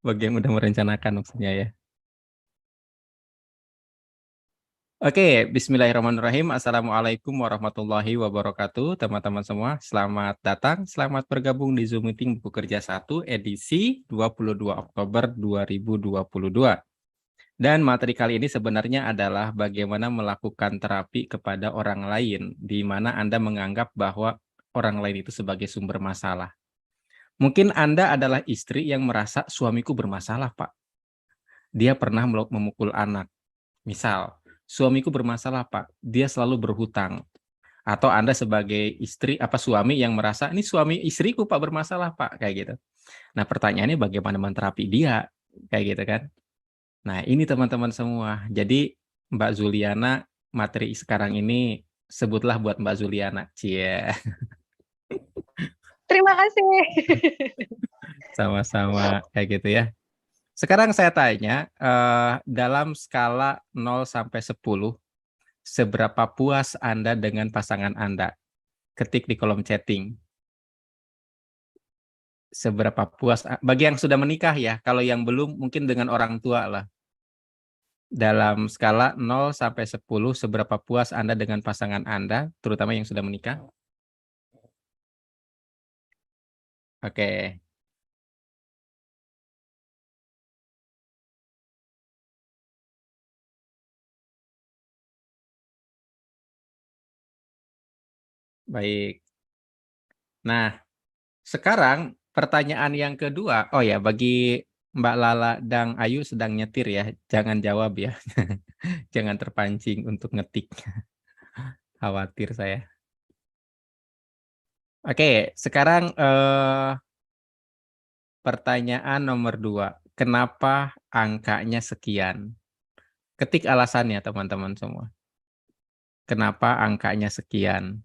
Bagi yang udah merencanakan maksudnya ya. Oke, bismillahirrahmanirrahim. Assalamualaikum warahmatullahi wabarakatuh. Teman-teman semua, selamat datang, selamat bergabung di Zoom Meeting Buku Kerja 1 edisi 22 Oktober 2022. Dan materi kali ini sebenarnya adalah bagaimana melakukan terapi kepada orang lain, di mana Anda menganggap bahwa orang lain itu sebagai sumber masalah. Mungkin Anda adalah istri yang merasa suamiku bermasalah, Pak. Dia pernah memukul anak. Misal, suamiku bermasalah, Pak. Dia selalu berhutang. Atau Anda sebagai istri apa suami yang merasa ini suami istriku, Pak, bermasalah, Pak, kayak gitu. Nah, pertanyaannya bagaimana menterapi dia, kayak gitu kan. Nah, ini teman-teman semua. Jadi, Mbak Zuliana, materi sekarang ini sebutlah buat Mbak Zuliana. Cie. Terima kasih. Sama-sama kayak gitu ya. Sekarang saya tanya, dalam skala 0 sampai 10, seberapa puas Anda dengan pasangan Anda? Ketik di kolom chatting. Seberapa puas, bagi yang sudah menikah ya, kalau yang belum mungkin dengan orang tua lah. Dalam skala 0 sampai 10, seberapa puas Anda dengan pasangan Anda, terutama yang sudah menikah? Oke, baik. Nah, sekarang pertanyaan yang kedua, oh ya, bagi Mbak Lala dan Ayu sedang nyetir ya, jangan jawab ya. Jangan terpancing untuk ngetik. Khawatir saya. Oke, sekarang pertanyaan nomor 2. Kenapa angkanya sekian? Ketik alasannya teman-teman semua. Kenapa angkanya sekian?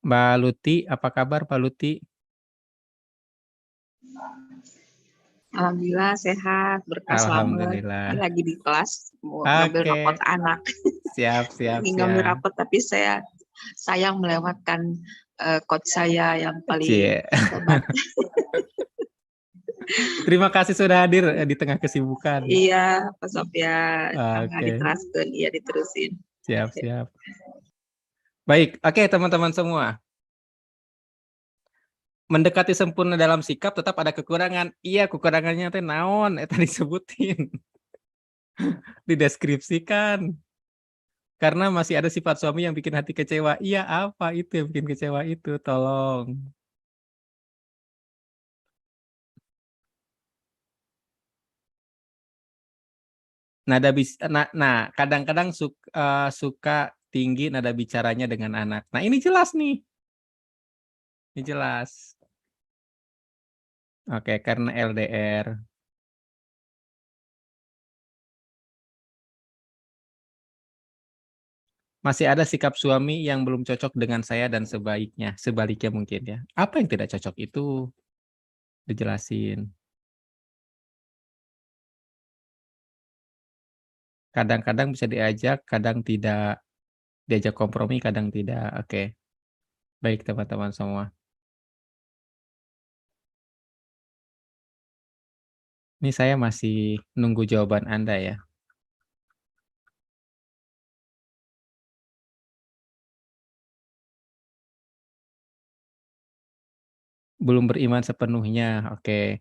Mbak Luti, apa kabar Mbak Luti? Alhamdulillah sehat, berkah selamat. Ini Alhamdulillah. lagi di kelas mau ngambil rapot Oke, anak. siap, siap, Lagi ngambil siap. rapot tapi saya sayang melewatkan coach saya yang paling Cie. hebat. Terima kasih sudah hadir di tengah kesibukan. Iya, Pak Sofyan. Nggak Oke, diteruskan, iya diterusin. siap, siap. Baik, oke teman-teman semua. Mendekati sempurna dalam sikap tetap ada kekurangan. Iya, kekurangannya teh naon eta disebutin. Dideskripsikan. Karena masih ada sifat suami yang bikin hati kecewa. Iya, apa itu yang bikin kecewa itu? Tolong. Kadang-kadang suka tinggi nada bicaranya dengan anak. Nah, ini jelas nih. Ini jelas. Oke, karena LDR. Masih ada sikap suami yang belum cocok dengan saya dan sebaliknya mungkin ya. Apa yang tidak cocok itu dijelasin. Kadang-kadang bisa diajak, kadang tidak. Diajak kompromi, kadang tidak. Oke, baik teman-teman semua. Ini saya masih nunggu jawaban Anda ya. Belum beriman sepenuhnya. Oke.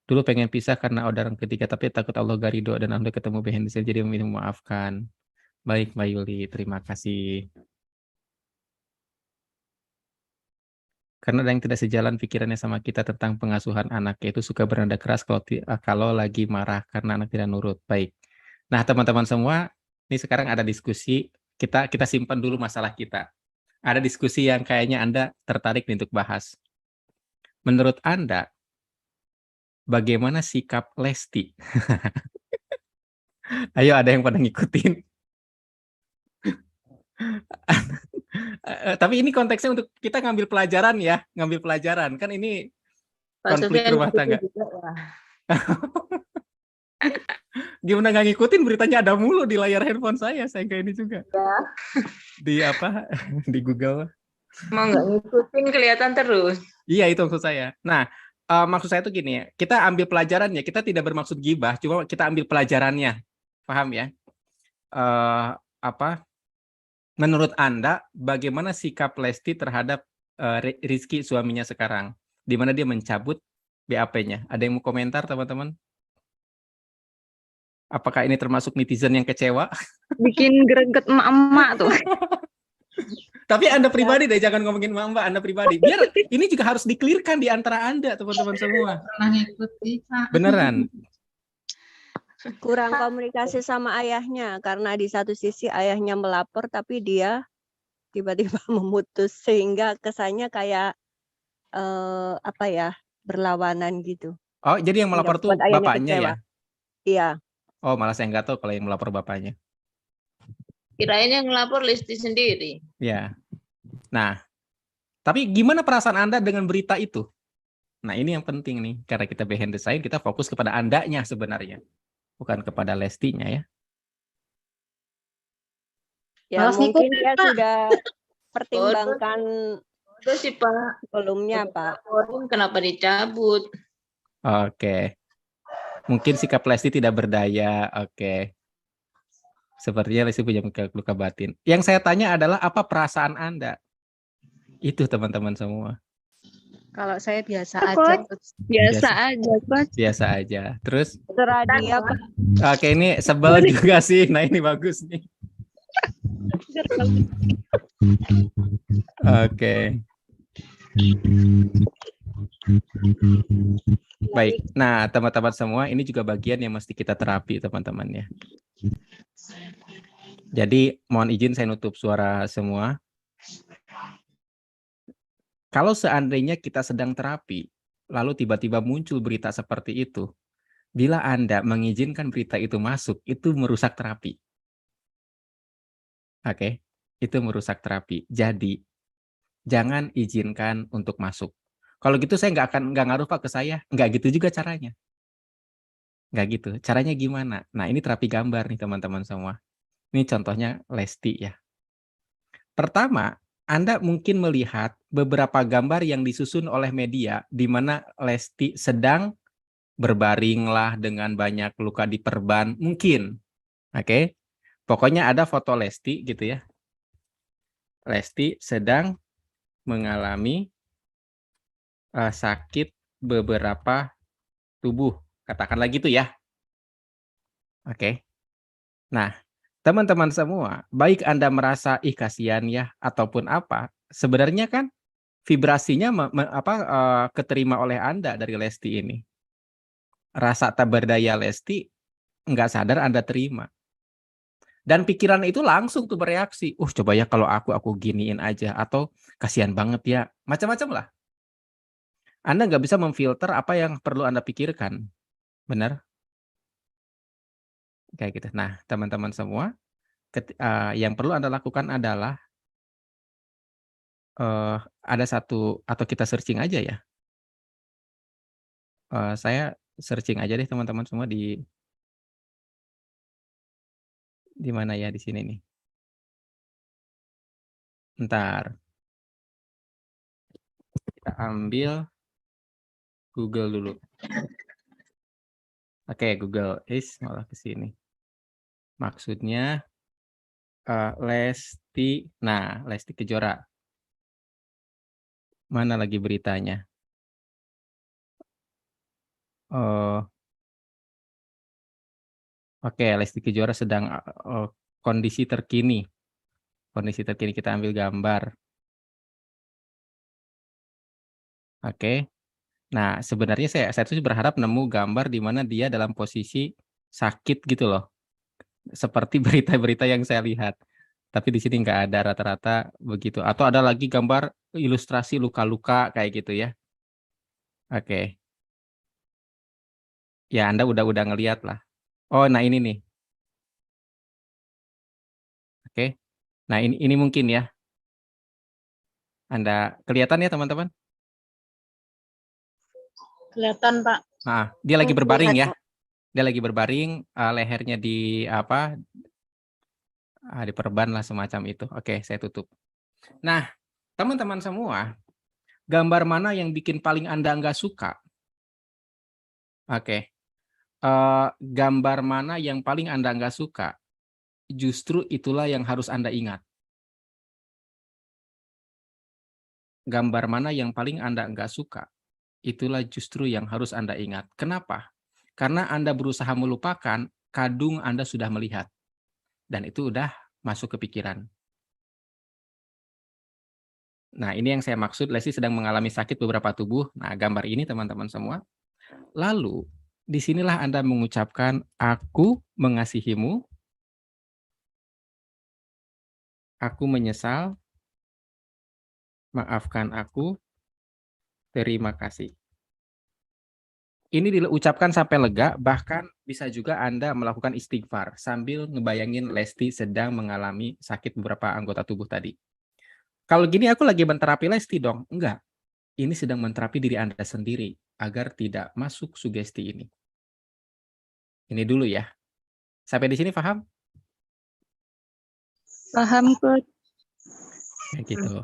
Dulu pengen pisah karena orang ketiga, tapi takut Allah gak ridho dan Anda ketemu behendisil jadi meminta memaafkan. Baik, Mbak Yuli, terima kasih. Karena ada yang tidak sejalan pikirannya sama kita tentang pengasuhan anak, yaitu suka bernada keras kalau lagi marah karena anak tidak nurut. Baik. Nah, teman-teman semua, ini sekarang ada diskusi. Kita simpan dulu masalah kita. Ada diskusi yang kayaknya Anda tertarik nih untuk bahas. Menurut Anda, bagaimana sikap Lesti? Ayo, ada yang pada ngikutin. Tapi ini konteksnya untuk kita ngambil pelajaran ya, ngambil pelajaran. Kan ini Pak konflik Sofyan rumah ngikutin tangga. juga ya. Gimana nggak ngikutin, beritanya ada mulu di layar handphone saya kayak ini juga. Ya, Di apa? Di Google. mau nggak ngikutin kelihatan terus. Iya, itu maksud saya. Nah, maksud saya tuh gini ya, kita ambil pelajarannya, kita tidak bermaksud gibah, cuma kita ambil pelajarannya. Paham ya? Apa? Menurut Anda, bagaimana sikap Lesti terhadap Rizky suaminya sekarang? Di mana dia mencabut BAP-nya? Ada yang mau komentar, teman-teman? Apakah ini termasuk netizen yang kecewa? Bikin greget emak-emak tuh. Tapi Anda pribadi deh, jangan ngomongin Mbak Anda pribadi. Biar ini juga harus dikelirkan di antara Anda, teman-teman semua. Pernah ngikuti, Pak. Beneran. Kurang komunikasi sama ayahnya karena di satu sisi ayahnya melapor tapi dia tiba-tiba memutus sehingga kesannya kayak apa ya, berlawanan gitu. Oh, jadi yang Sehingga melapor tuh buat ayahnya bapaknya kecewa. ya? Iya. Oh, malah saya nggak tahu kalau yang melapor bapaknya. Kirain yang ngelapor Lesti sendiri. Ya. Nah, tapi gimana perasaan Anda dengan berita itu? Nah, ini yang penting nih. Karena kita behind the scene, kita fokus kepada Andanya sebenarnya. Bukan kepada Lestinya ya. Ya Malas mungkin ngikutin, dia Pak. sudah pertimbangkan Terus sih Pak, sebelumnya, Pak. laporin kenapa dicabut? Oke. Mungkin sikap Lesti tidak berdaya. Oke. Sepertinya Lesti punya luka batin. Yang saya tanya adalah apa perasaan Anda? Itu teman-teman semua. Kalau saya biasa Coach. aja, Coach. Biasa aja, Coach. Biasa aja. Terus, Terserah dia, Pak. oke, ini sebel juga sih. Nah, ini bagus nih. Oke. Baik. Nah, teman-teman semua, ini juga bagian yang mesti kita terapi, teman-teman ya. Jadi, mohon izin saya nutup suara semua. Kalau seandainya kita sedang terapi, lalu tiba-tiba muncul berita seperti itu, bila Anda mengizinkan berita itu masuk, itu merusak terapi. Oke, itu merusak terapi. Jadi, jangan izinkan untuk masuk. Kalau gitu saya nggak ngaruh Pak ke saya. Nggak gitu juga caranya. Nggak gitu. Caranya gimana? Nah, ini terapi gambar nih teman-teman semua. Ini contohnya Lesti ya. Pertama, Anda mungkin melihat beberapa gambar yang disusun oleh media di mana Lesti sedang berbaringlah dengan banyak luka di perban. Mungkin. Oke. Pokoknya ada foto Lesti gitu ya. Lesti sedang mengalami sakit beberapa tubuh, katakanlah gitu ya. Oke. Nah, teman-teman semua, baik Anda merasa ih kasihan ya ataupun apa, sebenarnya kan vibrasinya keterima oleh Anda dari Lesti ini. Rasa tak berdaya Lesti nggak sadar Anda terima. Dan pikiran itu langsung tuh bereaksi. Coba ya kalau aku giniin aja atau kasihan banget ya. Macam-macam lah. Anda nggak bisa memfilter apa yang perlu Anda pikirkan. Benar? Kayak gitu. Nah, teman-teman semua, yang perlu Anda lakukan adalah ada satu atau kita searching aja ya. Saya searching aja deh teman-teman semua di mana ya di sini nih. Bentar. Kita ambil Google dulu. Oke, Google malah ke sini. Maksudnya Lesti. Nah, Lesti Kejora. Mana lagi beritanya? Oke, Lesti Kejora sedang kondisi terkini. Kondisi terkini kita ambil gambar. Oke. Nah, sebenarnya saya tuh berharap nemu gambar di mana dia dalam posisi sakit gitu loh. Seperti berita-berita yang saya lihat. Tapi di sini nggak ada, rata-rata begitu. Atau ada lagi gambar ilustrasi luka-luka kayak gitu ya. Oke. Ya, Anda udah ngelihat lah. Oh, nah ini nih. Oke. Nah, ini mungkin ya. Anda kelihatan ya, teman-teman? Kelihatan, Pak. Nah, dia lagi Oh, berbaring lihat, ya. Dia lagi berbaring, lehernya di apa? Di perban lah semacam itu. Oke, saya tutup. Nah, teman-teman semua, gambar mana yang bikin paling Anda nggak suka? Oke, gambar mana yang paling Anda nggak suka? Justru itulah yang harus Anda ingat. Gambar mana yang paling Anda nggak suka? Itulah justru yang harus Anda ingat. Kenapa? Karena Anda berusaha melupakan, kadung Anda sudah melihat. Dan itu udah masuk ke pikiran. Nah, ini yang saya maksud, Lesti sedang mengalami sakit beberapa tubuh. Nah, gambar ini teman-teman semua. Lalu, disinilah Anda mengucapkan, aku mengasihimu, aku menyesal, maafkan aku, terima kasih. Ini diucapkan sampai lega, bahkan bisa juga Anda melakukan istighfar sambil ngebayangin Lesti sedang mengalami sakit beberapa anggota tubuh tadi. Kalau gini aku lagi menterapi Lesti dong? Enggak. Ini sedang menterapi diri Anda sendiri agar tidak masuk sugesti ini. Ini dulu ya. Sampai di sini paham? Paham, Coach. Kayak gitu.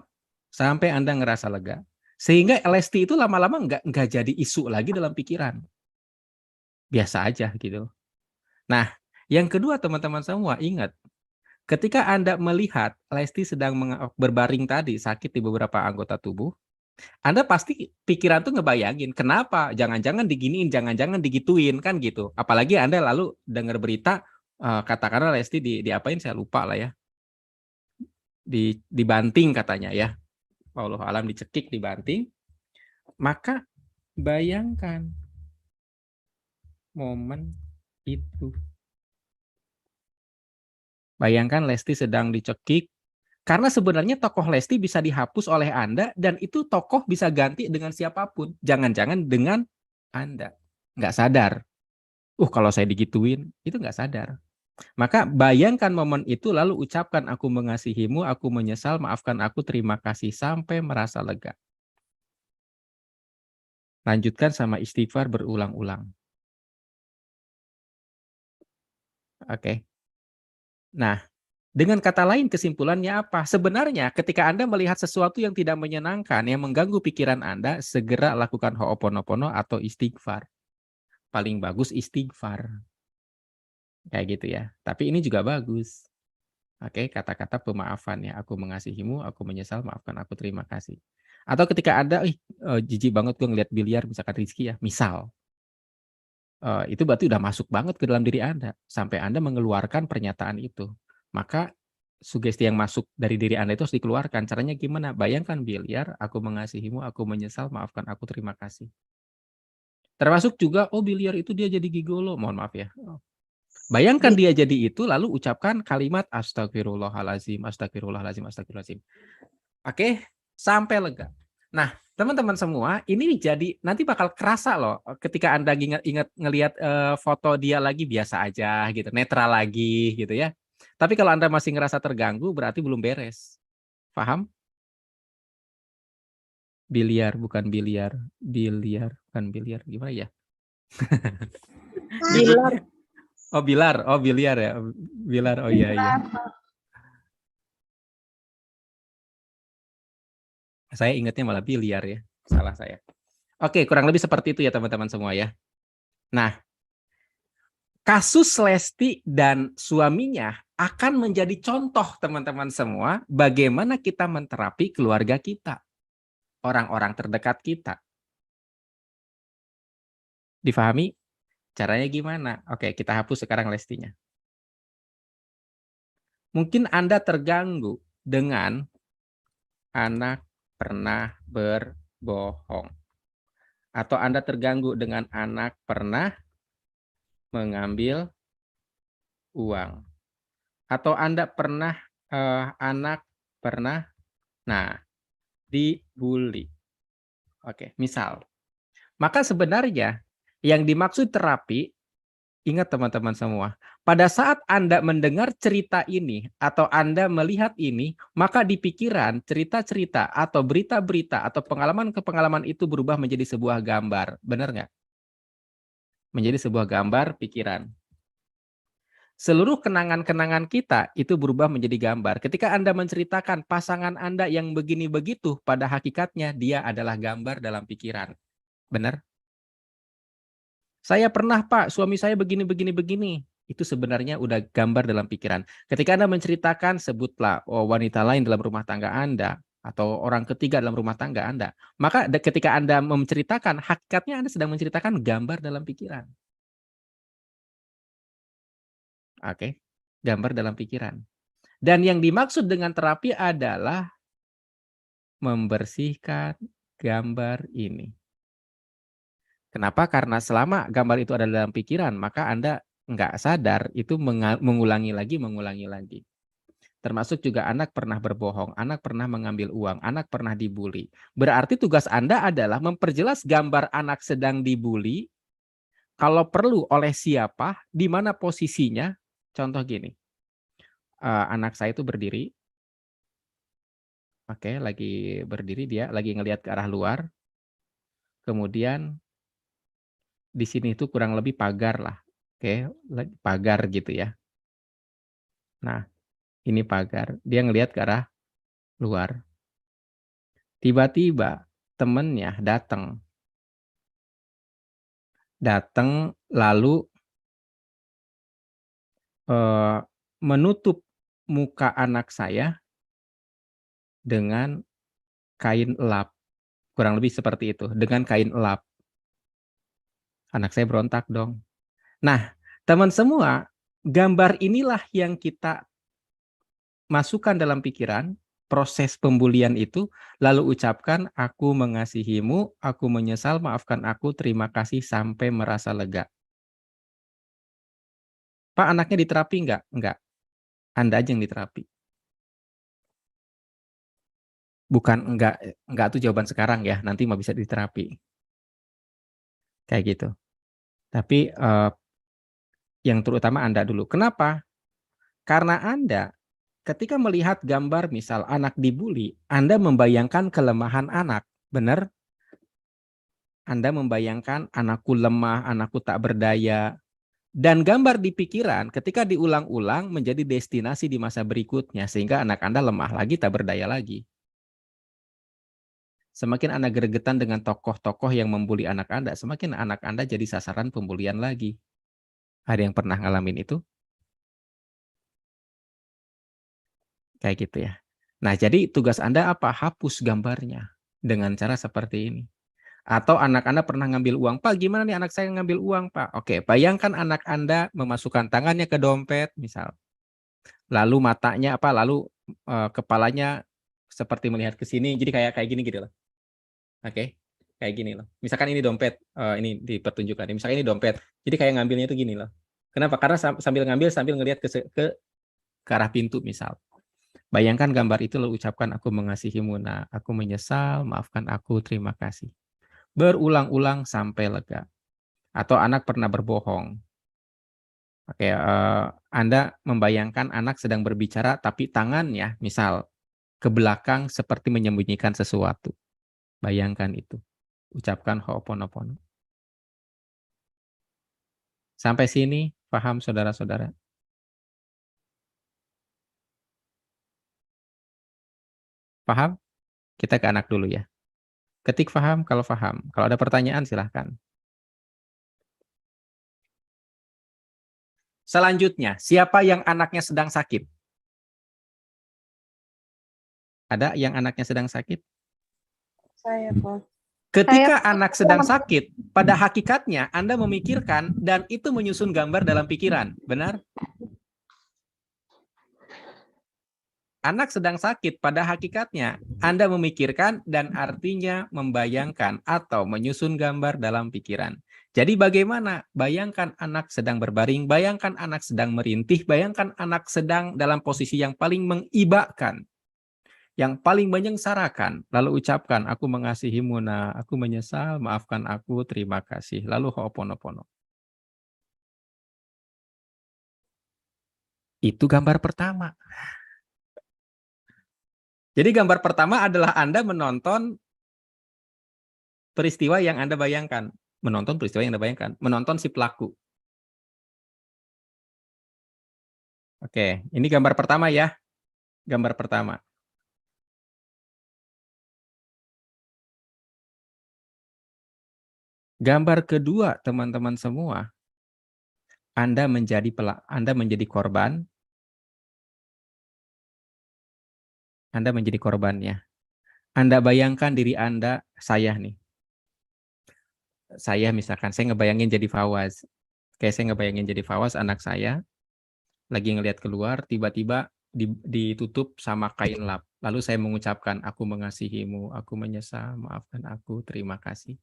Sampai Anda ngerasa lega. Sehingga Lesti itu lama-lama nggak jadi isu lagi dalam pikiran. Biasa aja gitu. Nah, yang kedua teman-teman semua ingat, ketika Anda melihat Lesti sedang berbaring tadi sakit di beberapa anggota tubuh, Anda pasti pikiran tuh ngebayangin, kenapa? Jangan-jangan diginiin, jangan-jangan digituin, kan gitu. Apalagi Anda lalu dengar berita, katakanlah Lesti diapain saya lupa lah ya. Dibanting katanya ya. Wallahu alam, dicekik, dibanting. Maka bayangkan momen itu. Bayangkan Lesti sedang dicekik, karena sebenarnya tokoh Lesti bisa dihapus oleh Anda dan itu tokoh bisa ganti dengan siapapun. Jangan-jangan dengan Anda. Nggak sadar. Kalau saya digituin, itu nggak sadar. Maka bayangkan momen itu lalu ucapkan aku mengasihimu, aku menyesal, maafkan aku, terima kasih sampai merasa lega. Lanjutkan sama istighfar berulang-ulang. Oke. Nah, dengan kata lain kesimpulannya apa? Sebenarnya ketika Anda melihat sesuatu yang tidak menyenangkan, yang mengganggu pikiran Anda, segera lakukan ho'oponopono atau istighfar. Paling bagus istighfar. Kayak gitu ya. Tapi ini juga bagus. Oke, kata-kata pemaafan ya. Aku mengasihimu, aku menyesal, maafkan aku, terima kasih. Atau ketika Anda, jijik banget gue ngeliat biliar, misalkan Rizky ya, misal. Itu berarti udah masuk banget ke dalam diri Anda. Sampai Anda mengeluarkan pernyataan itu. Maka sugesti yang masuk dari diri Anda itu harus dikeluarkan. Caranya gimana? Bayangkan biliar, aku mengasihimu, aku menyesal, maafkan aku, terima kasih. Termasuk juga, biliar itu dia jadi gigolo. Mohon maaf ya. Bayangkan dia jadi itu, lalu ucapkan kalimat astagfirullahalazim, astagfirullahalazim, astagfirullahalazim. Oke, sampai lega. Nah, teman-teman semua, ini jadi nanti bakal kerasa loh ketika Anda ingat ngelihat foto dia lagi biasa aja gitu, netral lagi gitu ya. Tapi kalau Anda masih ngerasa terganggu berarti belum beres. Paham? Biliar bukan biliar, biliar bukan biliar. Gimana ya? Bilar. Oh, bilar. Oh, biliar ya. Bilar. Oh iya iya. Saya ingatnya malah biliar ya. Salah saya. Oke, kurang lebih seperti itu ya teman-teman semua ya. Nah, kasus Lesti dan suaminya akan menjadi contoh teman-teman semua bagaimana kita menterapi keluarga kita, orang-orang terdekat kita. Difahami? Caranya gimana? Oke, kita hapus sekarang Lestinya. Mungkin Anda terganggu dengan anak pernah berbohong. Atau Anda terganggu dengan anak pernah mengambil uang. Atau Anda pernah, anak pernah, dibully. Oke, misal. Maka sebenarnya yang dimaksud terapi Ingat teman-teman semua, pada saat Anda mendengar cerita ini atau Anda melihat ini, maka di pikiran cerita-cerita atau berita-berita atau pengalaman-pengalaman itu berubah menjadi sebuah gambar. Benar nggak? Menjadi sebuah gambar pikiran. Seluruh kenangan-kenangan kita itu berubah menjadi gambar. Ketika Anda menceritakan pasangan Anda yang begini begitu, pada hakikatnya dia adalah gambar dalam pikiran. Benar? Saya pernah Pak, suami saya begini, begini, begini. Itu sebenarnya udah gambar dalam pikiran. Ketika Anda menceritakan, sebutlah wanita lain dalam rumah tangga Anda, atau orang ketiga dalam rumah tangga Anda. Maka ketika Anda menceritakan, hakikatnya Anda sedang menceritakan gambar dalam pikiran. Oke, gambar dalam pikiran. Dan yang dimaksud dengan terapi adalah membersihkan gambar ini. Kenapa? Karena selama gambar itu ada dalam pikiran, maka Anda nggak sadar itu mengulangi lagi. Termasuk juga anak pernah berbohong, anak pernah mengambil uang, anak pernah dibully. Berarti tugas Anda adalah memperjelas gambar anak sedang dibully, kalau perlu oleh siapa, di mana posisinya. Contoh gini, anak saya itu berdiri, oke, lagi berdiri dia, lagi ngelihat ke arah luar, kemudian di sini itu kurang lebih pagar lah. Oke, pagar gitu ya. Nah, ini pagar. Dia ngelihat ke arah luar. Tiba-tiba temennya datang. Lalu menutup muka anak saya dengan kain elap. Kurang lebih seperti itu, dengan kain elap. Anak saya berontak dong. Nah, teman semua, gambar inilah yang kita masukkan dalam pikiran, proses pembulian itu, lalu ucapkan, aku mengasihimu, aku menyesal, maafkan aku, terima kasih, sampai merasa lega. Pak, anaknya diterapi enggak? Enggak. Anda aja yang diterapi. Bukan enggak itu jawaban sekarang ya, nanti mau bisa diterapi. Kayak gitu. Tapi yang terutama Anda dulu. Kenapa? Karena Anda ketika melihat gambar misal anak dibully, Anda membayangkan kelemahan anak, benar? Anda membayangkan anakku lemah, anakku tak berdaya. Dan gambar di pikiran ketika diulang-ulang menjadi destinasi di masa berikutnya, sehingga anak Anda lemah lagi, tak berdaya lagi. Semakin Anda gregetan dengan tokoh-tokoh yang membuli anak Anda, semakin anak Anda jadi sasaran pembulian lagi. Ada yang pernah ngalamin itu? Kayak gitu ya. Nah, jadi tugas Anda apa? Hapus gambarnya dengan cara seperti ini. Atau anak Anda pernah ngambil uang, Pak, gimana nih anak saya ngambil uang, Pak? Oke, bayangkan anak Anda memasukkan tangannya ke dompet, misal. Lalu matanya lalu kepalanya seperti melihat ke sini, jadi kayak gini gitu loh. Oke, kayak gini loh. Misalkan ini dompet, ini dipertunjukkan. Misalkan ini dompet, jadi kayak ngambilnya itu gini loh. Kenapa? Karena sambil ngambil sambil ngelihat ke arah pintu misal. Bayangkan gambar itu lalu ucapkan, aku mengasihimu, nah, aku menyesal, maafkan aku, terima kasih. Berulang-ulang sampai lega. Atau anak pernah berbohong. Oke, Anda membayangkan anak sedang berbicara tapi tangannya misal ke belakang seperti menyembunyikan sesuatu. Bayangkan itu. Ucapkan Ho'oponopono. Sampai sini paham saudara-saudara? Paham? Kita ke anak dulu ya. Ketik paham kalau paham. Kalau ada pertanyaan silahkan. Selanjutnya, siapa yang anaknya sedang sakit? Ada yang anaknya sedang sakit? Saya, Pak. Ketika anak sedang sakit, pada hakikatnya Anda memikirkan dan itu menyusun gambar dalam pikiran. Benar? Anak sedang sakit, pada hakikatnya Anda memikirkan dan artinya membayangkan atau menyusun gambar dalam pikiran. Jadi bagaimana? Bayangkan anak sedang berbaring, bayangkan anak sedang merintih, bayangkan anak sedang dalam posisi yang paling mengibakan, yang paling menyengsarakan. Lalu ucapkan, aku mengasihimu, nah, aku menyesal, maafkan aku, terima kasih. Lalu Ho'oponopono. Itu gambar pertama. Jadi gambar pertama adalah Anda menonton peristiwa yang Anda bayangkan. Menonton peristiwa yang Anda bayangkan. Menonton si pelaku. Oke, ini gambar pertama ya. Gambar pertama. Gambar kedua, teman-teman semua. Anda menjadi korban. Anda menjadi korbannya. Anda bayangkan diri Anda, saya nih. Saya misalkan, saya ngebayangin jadi Fawaz. Kayak saya ngebayangin jadi Fawaz, anak saya. Lagi ngelihat keluar, tiba-tiba ditutup sama kain lap. Lalu saya mengucapkan, aku mengasihimu, aku menyesal, maafkan aku, terima kasih.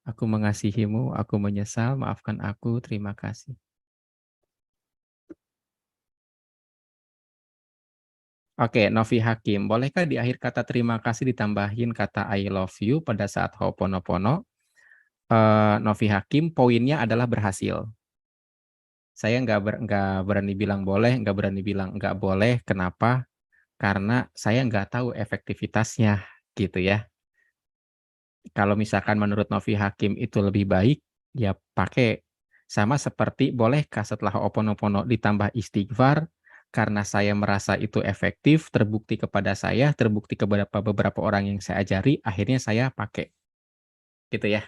Aku mengasihimu, aku menyesal, maafkan aku, terima kasih. Oke, Novi Hakim, bolehkah di akhir kata terima kasih ditambahin kata I love you pada saat Ho'oponopono? Novi Hakim, poinnya adalah berhasil. Saya nggak berani bilang boleh, nggak berani bilang nggak boleh. Kenapa? Karena saya nggak tahu efektivitasnya, gitu ya. Kalau misalkan menurut Novi Hakim itu lebih baik, ya pakai. Sama seperti bolehkah setelah Ho'oponopono ditambah istighfar, karena saya merasa itu efektif, terbukti kepada saya, terbukti kepada beberapa orang yang saya ajari, akhirnya saya pakai. Gitu ya.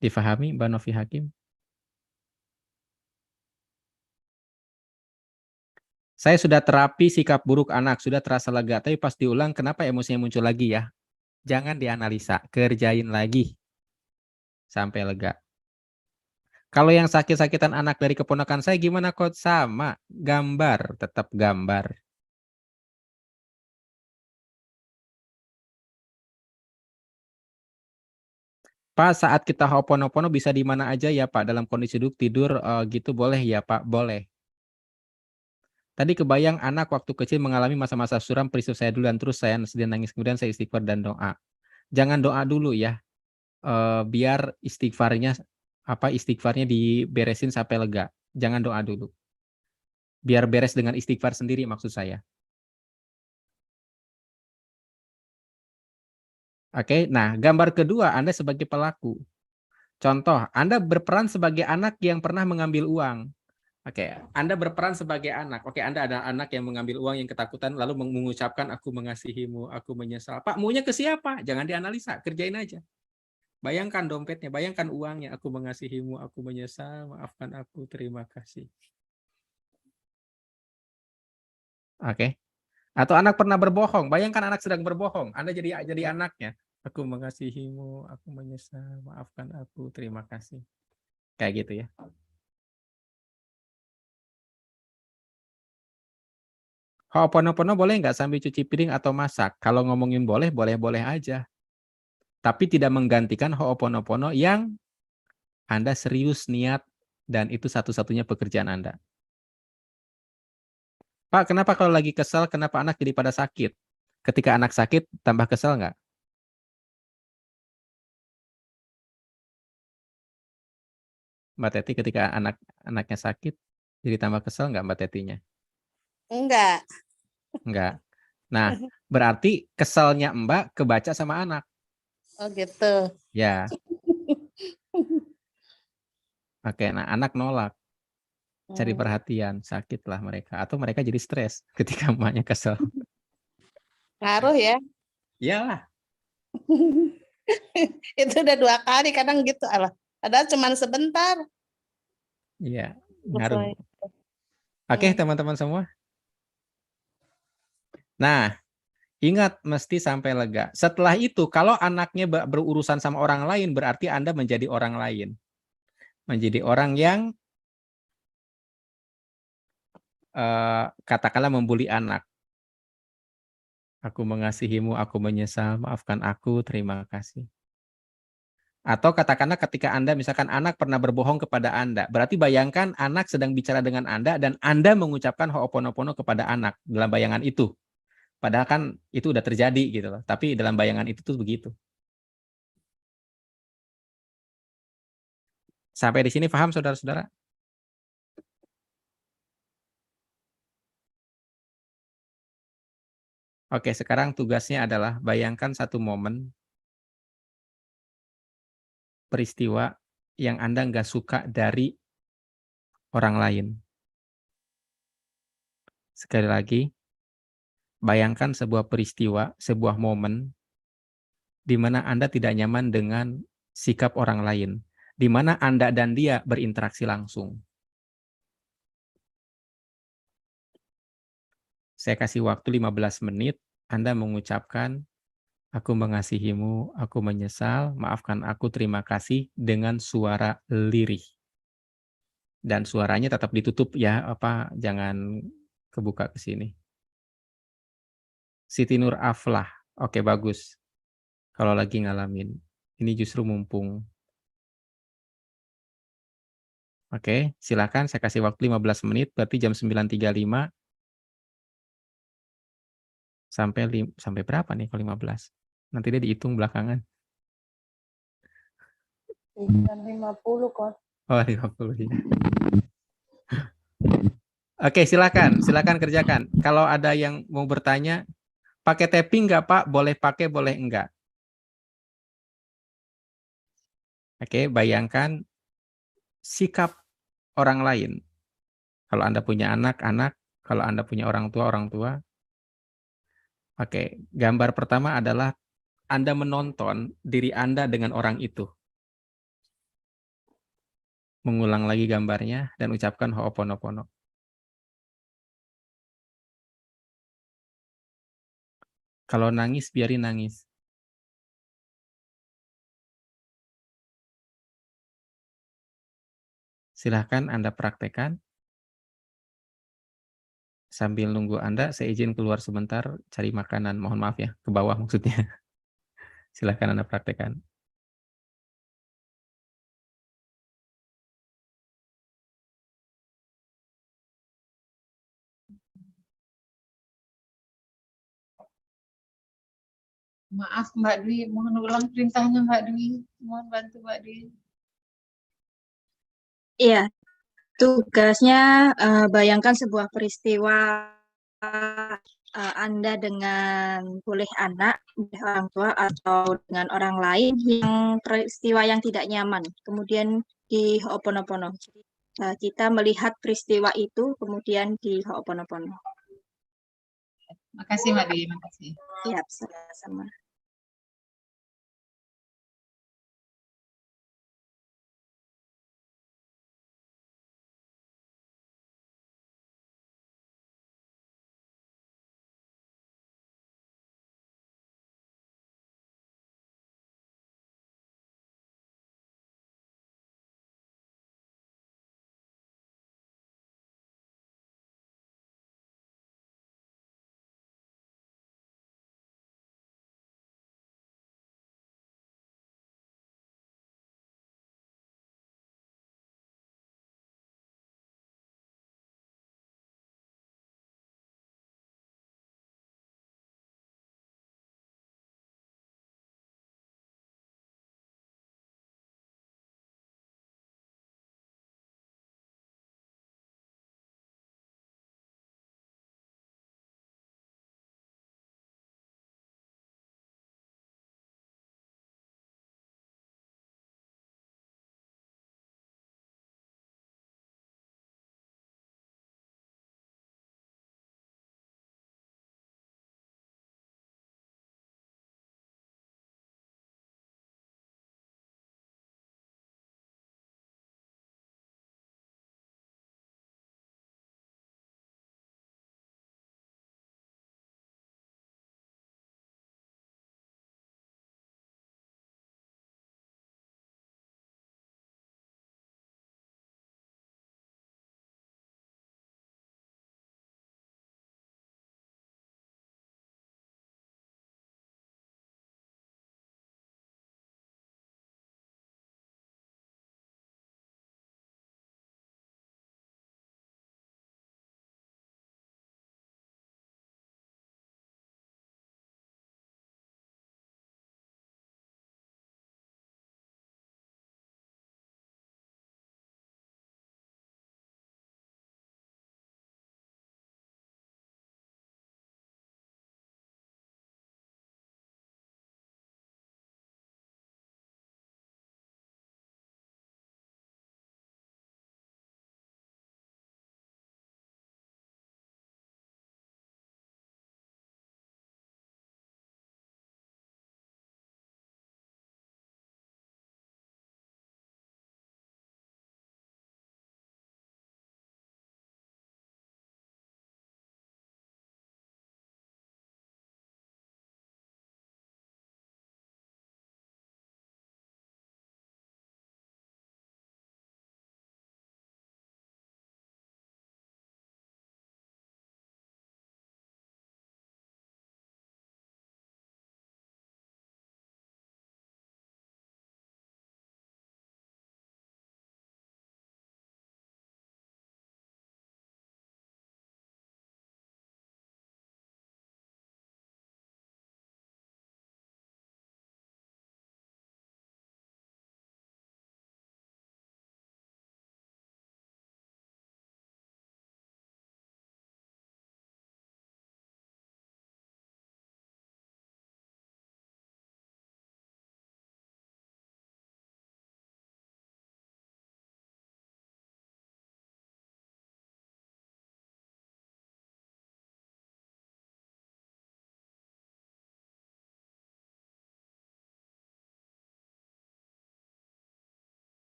Difahami Mbak Novi Hakim? Saya sudah terapi sikap buruk anak, sudah terasa lega, tapi pas diulang kenapa emosinya muncul lagi ya? Jangan dianalisa, kerjain lagi sampai lega. Kalau yang sakit-sakitan anak dari keponakan saya gimana kok? Sama, gambar, tetap gambar. Pak, saat kita Ho'oponopono bisa di mana aja ya Pak? Dalam kondisi duduk, tidur gitu boleh ya Pak? Boleh. Tadi kebayang anak waktu kecil mengalami masa-masa suram, peristiwa saya dulu dan terus saya sedih nangis, kemudian saya istighfar dan doa. Jangan doa dulu ya. Biar istighfarnya diberesin sampai lega. Jangan doa dulu. Biar beres dengan istighfar sendiri maksud saya. Oke, nah gambar kedua Anda sebagai pelaku. Contoh, Anda berperan sebagai anak yang pernah mengambil uang. Oke, Anda berperan sebagai anak. Oke, Anda ada anak yang mengambil uang yang ketakutan lalu mengucapkan aku mengasihimu, aku menyesal. Pak, maunya ke siapa? Jangan dianalisa, kerjain aja. Bayangkan dompetnya, bayangkan uangnya. Aku mengasihimu, aku menyesal, maafkan aku, terima kasih. Oke. Atau anak pernah berbohong. Bayangkan anak sedang berbohong. Anda jadi anaknya. Aku mengasihimu, aku menyesal, maafkan aku, terima kasih. Kayak gitu ya. Ho'oponopono boleh nggak sambil cuci piring atau masak? Kalau ngomongin boleh, boleh-boleh aja. Tapi tidak menggantikan Ho'oponopono yang Anda serius niat dan itu satu-satunya pekerjaan Anda. Pak, kenapa kalau lagi kesel, kenapa anak jadi pada sakit? Ketika anak sakit, tambah kesel nggak? Mbak Teti, ketika anaknya sakit, jadi tambah kesel nggak Mbak Tetinya? Enggak. Enggak. Nah, berarti keselnya Mbak kebaca sama anak. Oh gitu. Ya. Oke, nah anak nolak. Cari perhatian, sakitlah mereka. Atau mereka jadi stres ketika emaknya kesel. Ngaruh ya. Iyalah. Itu udah 2 kali kadang gitu. Allah. Padahal cuma sebentar. Iya, ngaruh. Oke, teman-teman semua. Nah, ingat mesti sampai lega. Setelah itu, kalau anaknya berurusan sama orang lain, berarti Anda menjadi orang lain. Menjadi orang yang katakanlah membuli anak. Aku mengasihimu, aku menyesal, maafkan aku, terima kasih. Atau katakanlah ketika Anda, misalkan anak pernah berbohong kepada Anda, berarti bayangkan anak sedang bicara dengan Anda dan Anda mengucapkan Ho'oponopono kepada anak dalam bayangan itu. Padahal kan itu udah terjadi gitu loh. Tapi dalam bayangan itu tuh begitu. Sampai di sini paham saudara-saudara? Oke, sekarang tugasnya adalah bayangkan satu momen peristiwa yang Anda nggak suka dari orang lain. Sekali lagi, bayangkan sebuah peristiwa, sebuah momen di mana Anda tidak nyaman dengan sikap orang lain, di mana Anda dan dia berinteraksi langsung. Saya kasih waktu 15 menit, Anda mengucapkan, aku mengasihimu, aku menyesal, maafkan aku, terima kasih, dengan suara lirih. Dan suaranya tetap ditutup ya, jangan kebuka ke sini. Siti Nur Aflah, oke bagus. Kalau lagi ngalamin, ini justru mumpung. Oke, silakan saya kasih waktu 15 menit, berarti jam 9.35 sampai berapa nih kalau 15? Nanti dia dihitung belakangan. 50 kok. Oh, 50 ya. Oke, silakan kerjakan. Kalau ada yang mau bertanya, pakai tapping nggak Pak? Boleh pakai, boleh enggak. Oke, bayangkan sikap orang lain. Kalau Anda punya anak, kalau Anda punya orang tua. Oke, gambar pertama adalah Anda menonton diri Anda dengan orang itu. Mengulang lagi gambarnya dan ucapkan Ho'oponopono. Kalau nangis, biarin nangis. Silahkan Anda praktekkan. Sambil nunggu Anda, saya izin keluar sebentar cari makanan. Mohon maaf ya, ke bawah maksudnya. Silahkan Anda praktekkan. Maaf Mbak Dwi, mohon ulang perintahnya Mbak Dwi. Mohon bantu Mbak Dwi. Iya, tugasnya bayangkan sebuah peristiwa Anda dengan boleh anak, boleh orang tua, atau dengan orang lain yang peristiwa yang tidak nyaman. Kemudian di Ho'oponopono. Jadi, kita melihat peristiwa itu, kemudian di Ho'oponopono. Makasih Mbak Dwi, makasih. Siap, sama-sama.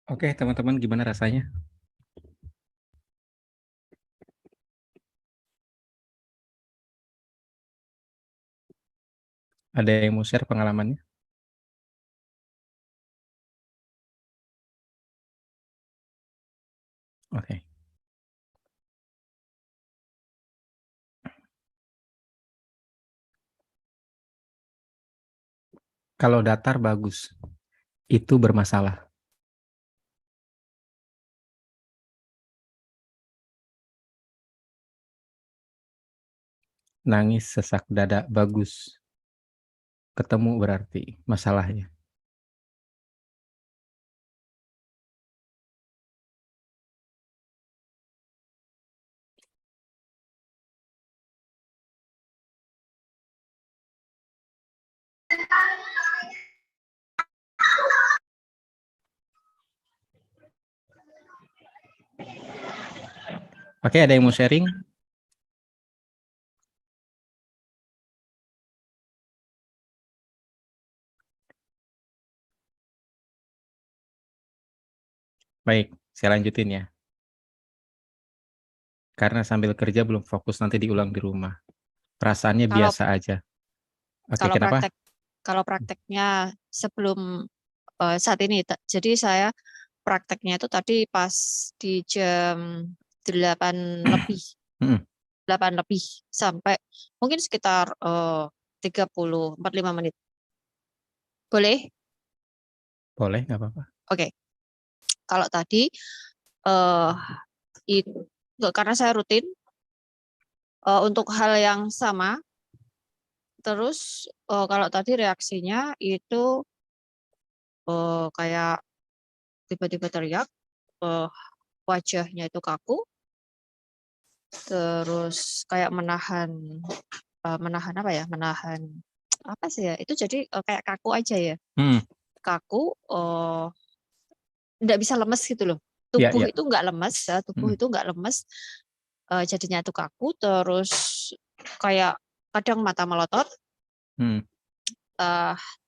Oke, teman-teman gimana rasanya? Ada yang mau share pengalamannya? Oke. Kalau datar bagus, itu bermasalah. Nangis sesak dada bagus. Ketemu berarti masalahnya. Oke, ada yang mau sharing? Baik, saya lanjutin ya. Karena sambil kerja belum fokus, nanti diulang di rumah. Perasaannya Kalau biasa aja. Oke, kalau kenapa? prakteknya sebelum saat ini, jadi saya prakteknya itu tadi pas di jam 8 lebih, Mm-mm. 8 lebih sampai mungkin sekitar 45 menit. Boleh? Boleh, nggak apa-apa. Oke. Kalau tadi eh itu karena saya rutin untuk hal yang sama. Terus kalau tadi reaksinya itu kayak tiba-tiba teriak, wajahnya itu kaku, terus kayak menahan apa ya? Menahan apa sih ya? Itu jadi kayak kaku aja ya. Kaku, nggak bisa lemes gitu loh. Iya, Tubuh iya. itu nggak lemes, ya, tubuh itu nggak lemes, jadinya itu kaku, terus kayak kadang mata melotot,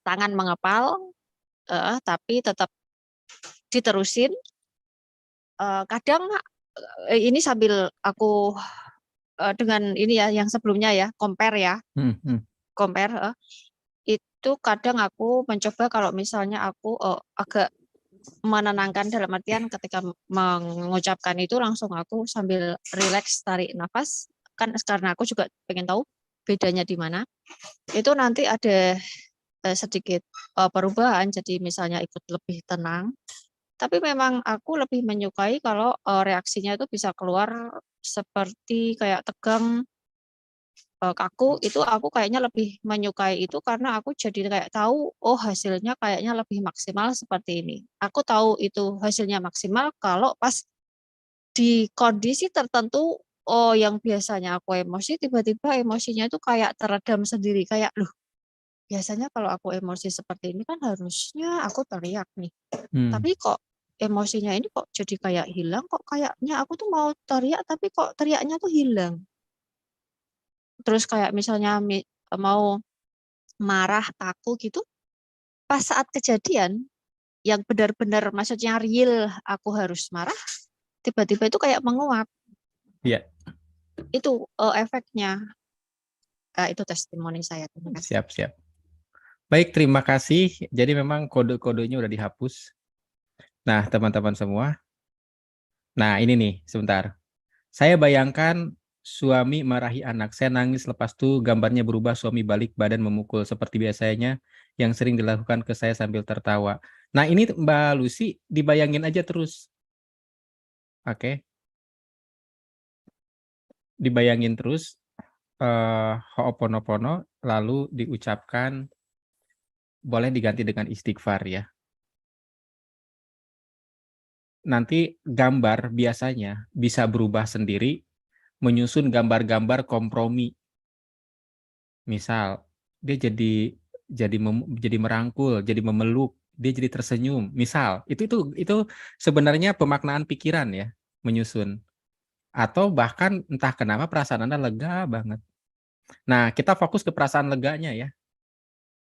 tangan mengepal, tapi tetap diterusin. Kadang ini sambil aku dengan ini ya yang sebelumnya ya compare ya, compare itu kadang aku mencoba kalau misalnya aku agak menenangkan dalam artian ketika mengucapkan itu langsung aku sambil relax tarik nafas kan karena aku juga pengen tahu bedanya di mana. Itu nanti ada sedikit perubahan jadi misalnya ikut lebih tenang. Tapi memang aku lebih menyukai kalau reaksinya itu bisa keluar seperti kayak tegang, kaku, itu aku kayaknya lebih menyukai itu karena aku jadi kayak tahu, oh hasilnya kayaknya lebih maksimal seperti ini. Aku tahu itu hasilnya maksimal kalau pas di kondisi tertentu, oh yang biasanya aku emosi, tiba-tiba emosinya itu kayak teredam sendiri, kayak loh biasanya kalau aku emosi seperti ini kan harusnya aku teriak nih. Tapi kok emosinya ini kok jadi kayak hilang, kok kayaknya aku tuh mau teriak tapi kok teriaknya tuh hilang. Terus kayak misalnya mau marah, kaku gitu, pas saat kejadian yang benar-benar maksudnya real aku harus marah, tiba-tiba itu kayak menguap. Iya. Itu efeknya. Itu testimoni saya. Terima kasih. Siap, siap. Baik, terima kasih. Jadi memang kode-kodenya udah dihapus. Nah, teman-teman semua. Nah, ini nih, sebentar. Saya bayangkan suami marahi anak. Saya nangis, lepas itu gambarnya berubah, suami balik badan memukul seperti biasanya yang sering dilakukan ke saya sambil tertawa. Nah, ini Mbak Lucy dibayangin aja terus. Oke. Dibayangin terus Ho'oponopono lalu diucapkan, boleh diganti dengan istighfar ya. Nanti gambar biasanya bisa berubah sendiri menyusun gambar-gambar kompromi. Misal dia jadi merangkul, jadi memeluk, dia jadi tersenyum. Misal itu sebenarnya pemaknaan pikiran ya, menyusun. Atau bahkan entah kenapa perasaan Anda lega banget. Nah, kita fokus ke perasaan leganya ya.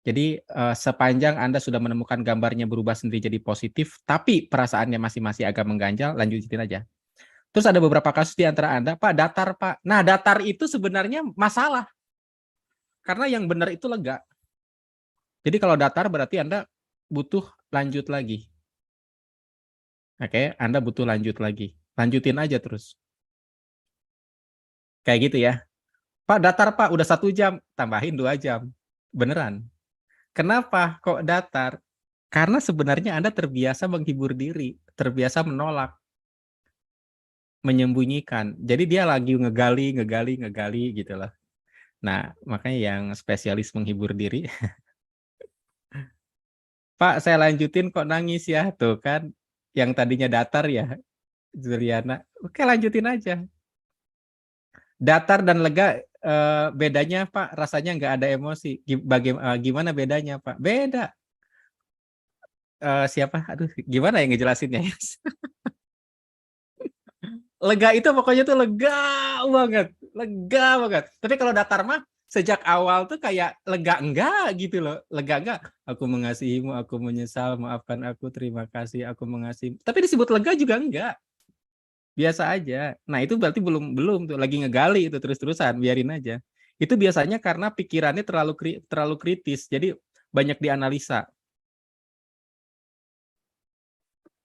Jadi sepanjang Anda sudah menemukan gambarnya berubah sendiri jadi positif, tapi perasaannya masih agak mengganjal, lanjutin aja. Terus ada beberapa kasus di antara Anda, Pak, datar, Pak. Nah, datar itu sebenarnya masalah. Karena yang benar itu lega. Jadi kalau datar berarti Anda butuh lanjut lagi. Oke, Anda butuh lanjut lagi. Lanjutin aja terus. Kayak gitu ya. Pak, datar, Pak, udah 1 jam. Tambahin 2 jam. Beneran. Kenapa kok datar? Karena sebenarnya Anda terbiasa menghibur diri, terbiasa menolak, menyembunyikan. Jadi dia lagi ngegali gitu loh. Nah, makanya yang spesialis menghibur diri, Pak, saya lanjutin kok nangis ya, tuh kan. Yang tadinya datar ya, Juliana. Oke, lanjutin aja. Datar dan lega bedanya, Pak, rasanya nggak ada emosi. Gimana bedanya, Pak? Beda. Siapa? Aduh, gimana ya ngejelasinnya ya? Lega itu pokoknya tuh lega banget. Tapi kalau datar mah sejak awal tuh kayak lega enggak gitu loh, lega enggak. Aku mengasihimu, aku menyesal, maafkan aku, terima kasih, aku mengasihi. Tapi disebut lega juga enggak, biasa aja. Nah itu berarti belum tuh lagi ngegali itu terus-terusan, biarin aja. Itu biasanya karena pikirannya terlalu kritis, jadi banyak dianalisa.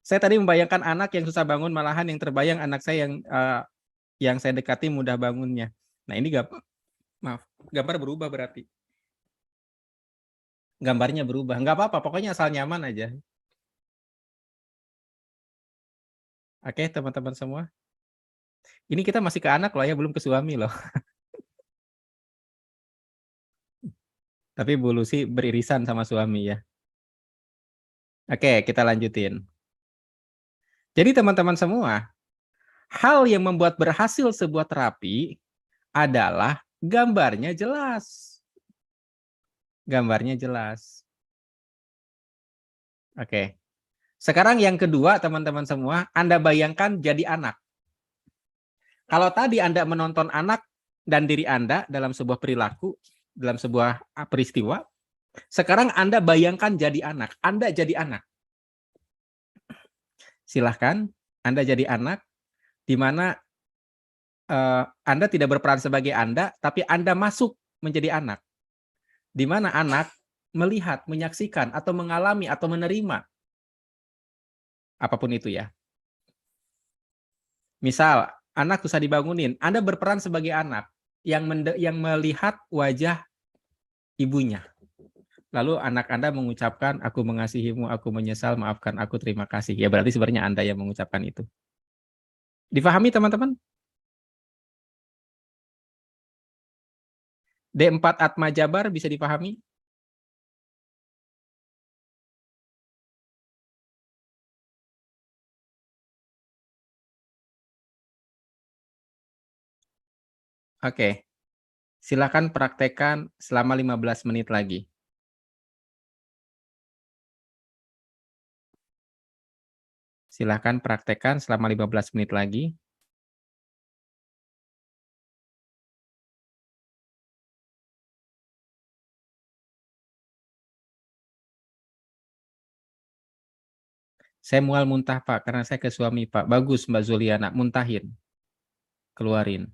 Saya tadi membayangkan anak yang susah bangun, malahan yang terbayang anak saya yang saya dekati mudah bangunnya. Nah ini gambar berubah berarti. Gambarnya berubah. Nggak apa-apa, pokoknya asal nyaman aja. Oke, teman-teman semua. Ini kita masih ke anak loh ya, belum ke suami loh. Tapi Bu Lucy beririsan sama suami ya. Oke, kita lanjutin. Jadi teman-teman semua, hal yang membuat berhasil sebuah terapi adalah gambarnya jelas. Gambarnya jelas. Oke. Sekarang yang kedua, teman-teman semua, Anda bayangkan jadi anak. Kalau tadi Anda menonton anak dan diri Anda dalam sebuah perilaku, dalam sebuah peristiwa, sekarang Anda bayangkan jadi anak. Anda jadi anak. Silahkan, Anda jadi anak, di mana Anda tidak berperan sebagai Anda, tapi Anda masuk menjadi anak. Di mana anak melihat, menyaksikan, atau mengalami, atau menerima. Apapun itu ya. Misal, anak susah dibangunin, Anda berperan sebagai anak yang melihat wajah ibunya. Lalu anak Anda mengucapkan, aku mengasihimu, aku menyesal, maafkan aku, terima kasih. Ya berarti sebenarnya Anda yang mengucapkan itu. Difahami teman-teman? D4 Atma Jabar bisa dipahami? Oke. Silakan praktekkan selama 15 menit lagi. Silakan praktekkan selama 15 menit lagi. Saya mual muntah, Pak, karena saya ke suami, Pak. Bagus, Mbak Zuliana, muntahin. Keluarin.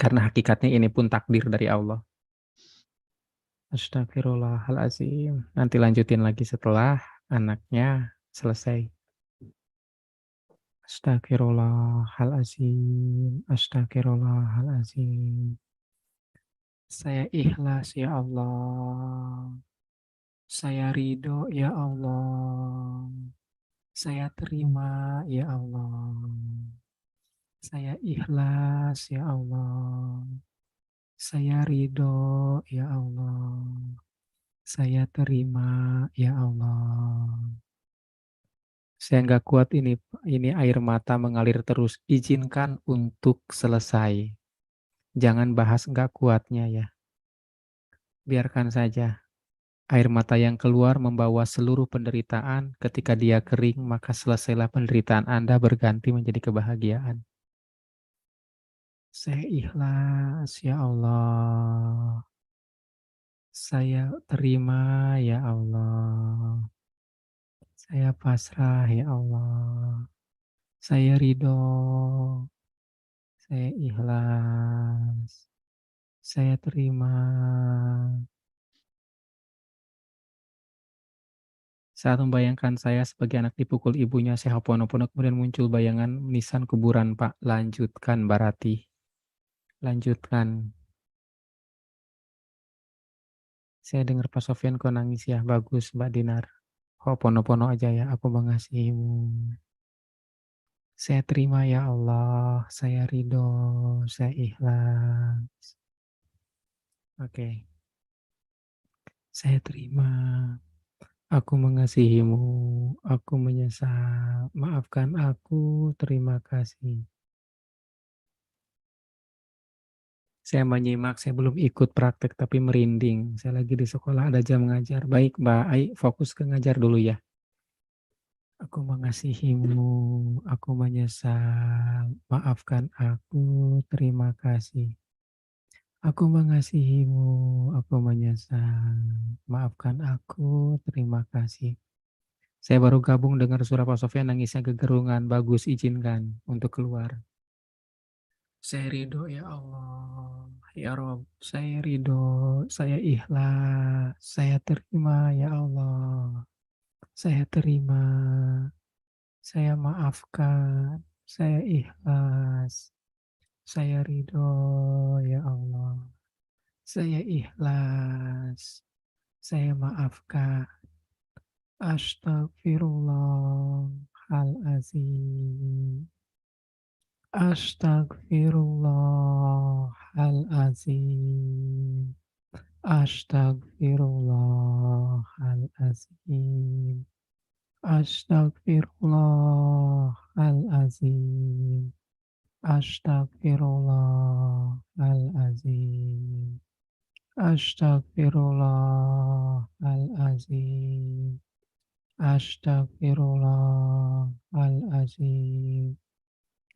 Karena hakikatnya ini pun takdir dari Allah. Astagfirullahalazim. Nanti lanjutin lagi setelah anaknya selesai. Astagfirullahalazim. Astagfirullahalazim. Saya ikhlas ya Allah. Saya ridho ya Allah. Saya terima ya Allah. Saya ikhlas ya Allah. Saya ridho ya Allah. Saya terima ya Allah. Saya nggak kuat ini air mata mengalir terus. Izinkan untuk selesai. Jangan bahas nggak kuatnya ya. Biarkan saja. Air mata yang keluar membawa seluruh penderitaan. Ketika dia kering, maka selesailah penderitaan Anda berganti menjadi kebahagiaan. Saya ikhlas ya Allah. Saya terima ya Allah. Saya pasrah ya Allah. Saya ridho. Saya ikhlas. Saya terima. Saat membayangkan saya sebagai anak dipukul ibunya, saya hoponopono, kemudian muncul bayangan nisan kuburan, Pak. Lanjutkan, Barati. Lanjutkan. Saya dengar Pak Sofyan kok nangis ya. Bagus, Mbak Dinar. Hoponopono aja ya, aku mengasihimu. Saya terima ya Allah, saya ridho, saya ikhlas. Oke. Saya terima. Aku mengasihimu, aku menyesal. Maafkan aku, terima kasih. Saya menyimak, saya belum ikut praktek tapi merinding. Saya lagi di sekolah, ada jam ngajar. Baik, Mbak, ayo fokus ke ngajar dulu ya. Aku mengasihimu, aku menyesal. Maafkan aku, terima kasih. Aku mengasihimu, aku menyesal. Maafkan aku, terima kasih. Saya baru gabung dengar suara Pak Sofyan nangisnya gegerungan. Bagus, izinkan untuk keluar. Saya ridho ya Allah, ya Rob. Saya ridho, saya ikhlas, saya terima ya Allah. Saya terima, saya maafkan, saya ikhlas. Saya ridho ya Allah. Saya ikhlas, saya maafkan. Astagfirullahalazim. Astagfirullahalazim. Astagfirullahalazim. Astagfirullahalazim. Astagfirullahalazim. Astagfirullahalazim. Astagfirullahalazim.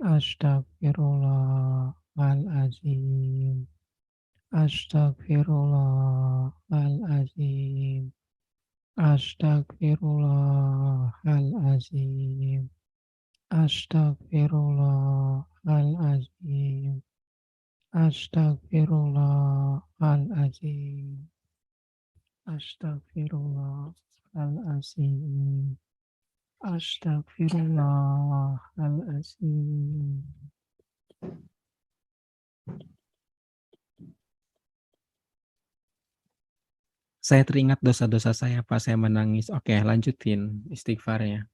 Astagfirullahalazim. Astagfirullahalazim. Astagfirullahalazim. Astagfirullahalazim. Astagfirullahalazim. Astagfirullahalazim. Astagfirullahalazim. Saya teringat dosa-dosa saya pas saya menangis. Oke, lanjutin istighfarnya.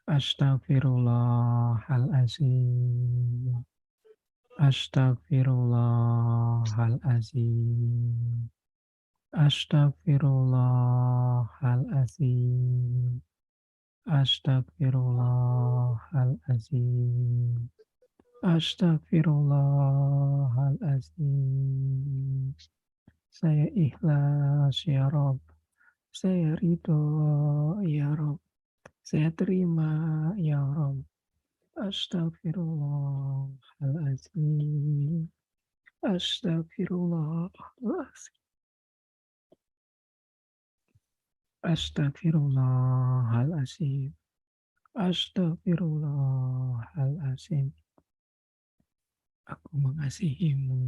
Astagfirullahalazim. Astagfirullahalazim. Astagfirullahalazim. Astagfirullahalazim. Astagfirullahalazim. Saya ikhlas ya Rob. Saya ridho ya Rob. Saya terima ya Rob. Astagfirullahalazim. Astagfirullahalazim. Astagfirullahalazim. Astagfirullahalazim. Aku mengasihimu,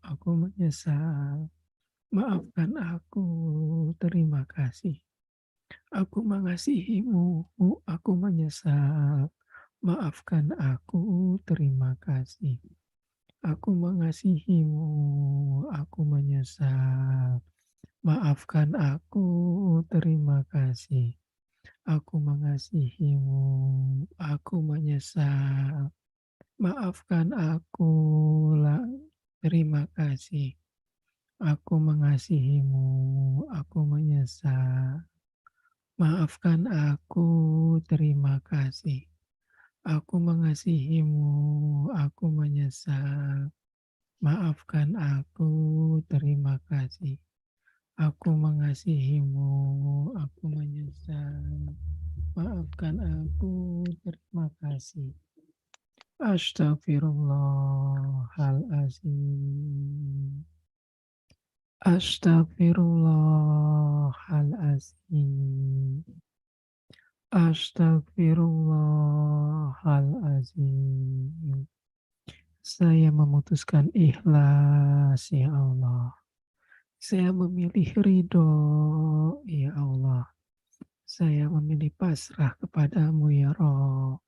aku menyesal. Maafkan aku, terima kasih. Aku mengasihimu, aku menyesal. Maafkan aku, terima kasih. Aku mengasihimu, aku menyesal. Maafkan aku, terima kasih. Aku mengasihimu, aku menyesal. Maafkan aku, terima kasih. Aku mengasihimu, aku menyesal. Maafkan aku, terima kasih. Aku mengasihimu, aku menyesal. Maafkan aku, terima kasih. Aku mengasihimu, aku menyesal. Maafkan aku, terima kasih. Astagfirullahalazim. Astagfirullahalazim. Astagfirullahalazim. Saya memutuskan ikhlas, ya Allah. Saya memilih ridho, ya Allah. Saya memilih pasrah kepadamu, ya Rob.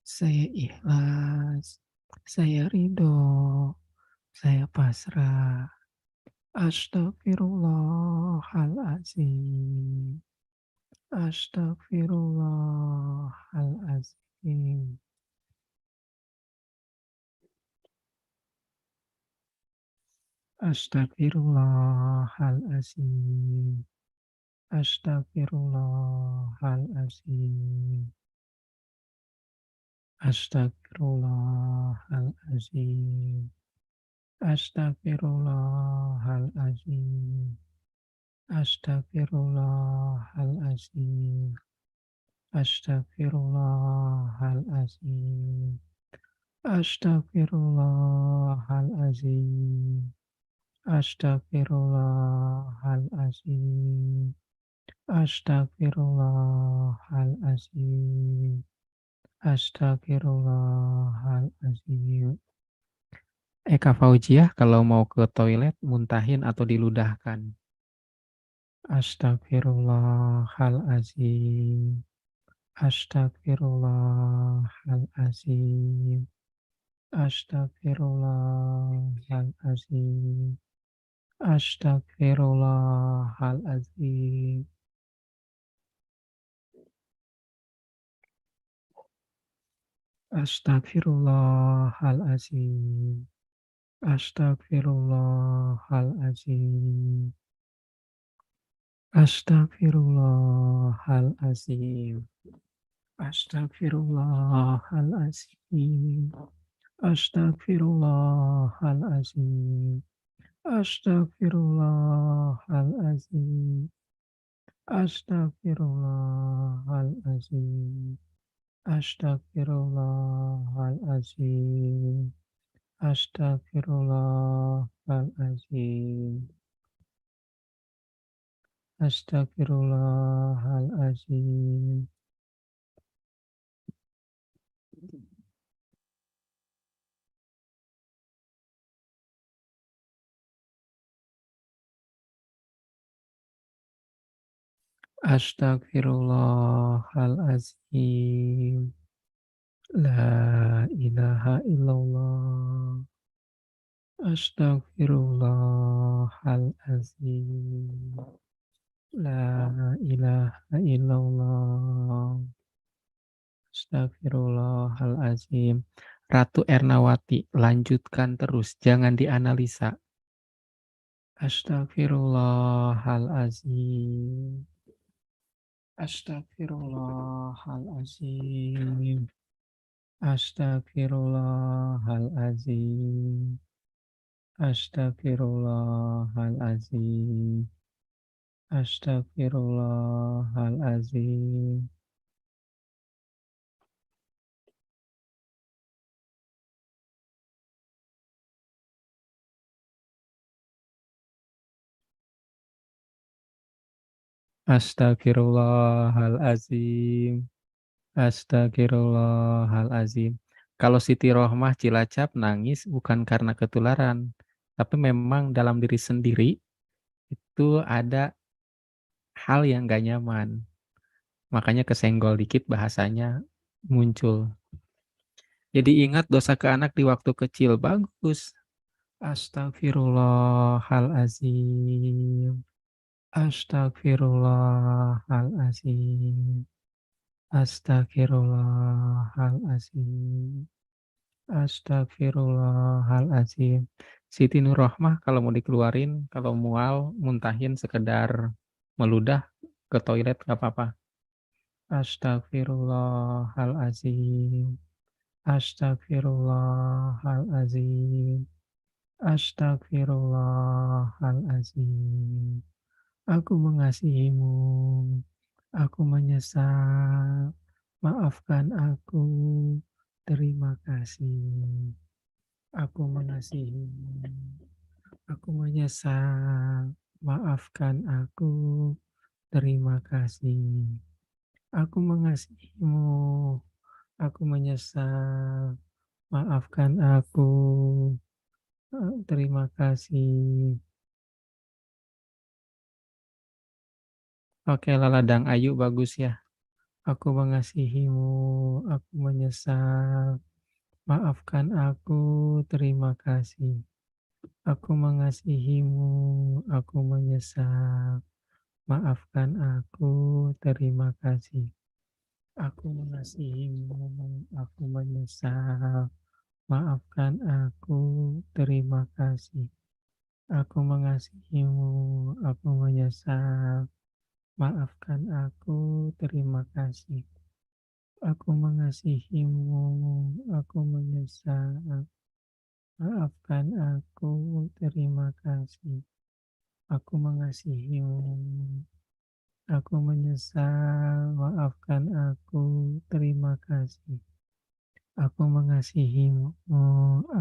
Saya ikhlas, saya ridho, saya pasrah. Astagfirullahalazim. Astagfirullahalazim. Astagfirullahalazim. Astagfirullahalazim. Astagfirullahalazim. Astagfirullahalazim. Astagfirullahalazim. Astagfirullahalazim. Astagfirullahalazim. Astagfirullahalazim. Astagfirullahalazim. Astagfirullahalazim. Eka Fauziah kalau mau ke toilet muntahin atau diludahkan. Astagfirullahalazim. Astagfirullahalazim. Astagfirullahalazim. Astagfirullahalazim. Astagfirullahalazim. Astagfirullahalazim. Astagfirullahalazim. Astagfirullahalazim. Astagfirullahalazim. Astagfirullahalazim. Astagfirullahalazim. Astagfirullahalazim. Astagfirullahalazim. Astagfirullahalazim. Astagfirullahalazim. La ilaha illallah. Astagfirullahalazim. La ilaha illallah. Astagfirullahalazim. Ratu Ernawati, lanjutkan terus, jangan dianalisa. Astagfirullahalazim. Astagfirullahalazim. Astagfirullahalazim. Astagfirullahalazim. Astagfirullahalazim. Astagfirullahalazim. Astagfirullahalazim. Kalau Siti Rohmah Cilacap nangis bukan karena ketularan, tapi memang dalam diri sendiri itu ada hal yang gak nyaman. Makanya kesenggol dikit bahasanya muncul. Jadi ingat dosa ke anak di waktu kecil, bagus. Astagfirullahalazim. Astagfirullahalazim. Astagfirullahalazim. Astagfirullahalazim. Siti Nurrohmah kalau mau dikeluarin, kalau mual, muntahin sekedar meludah ke toilet nggak apa-apa. Astagfirullahalazim. Astagfirullahalazim. Astagfirullahalazim. Aku mengasihimu. Aku menyesal. Maafkan aku. Terima kasih. Aku mengasihimu. Aku menyesal. Maafkan aku. Terima kasih. Aku mengasihimu. Aku menyesal. Maafkan aku. Terima kasih. Oke, Laladang Ayu bagus ya. Aku mengasihimu. Aku menyesal. Maafkan aku. Terima kasih. Aku mengasihimu. Aku menyesal. Maafkan aku. Terima kasih. Aku mengasihimu. Aku menyesal. Maafkan aku. Terima kasih. Aku mengasihimu. Aku menyesal. Maafkan aku. Terima kasih. Aku mengasihimu. Aku menyesal. Maafkan aku. Terima kasih. Aku mengasihimu. Aku menyesal. Maafkan aku. Terima kasih. Aku mengasihimu.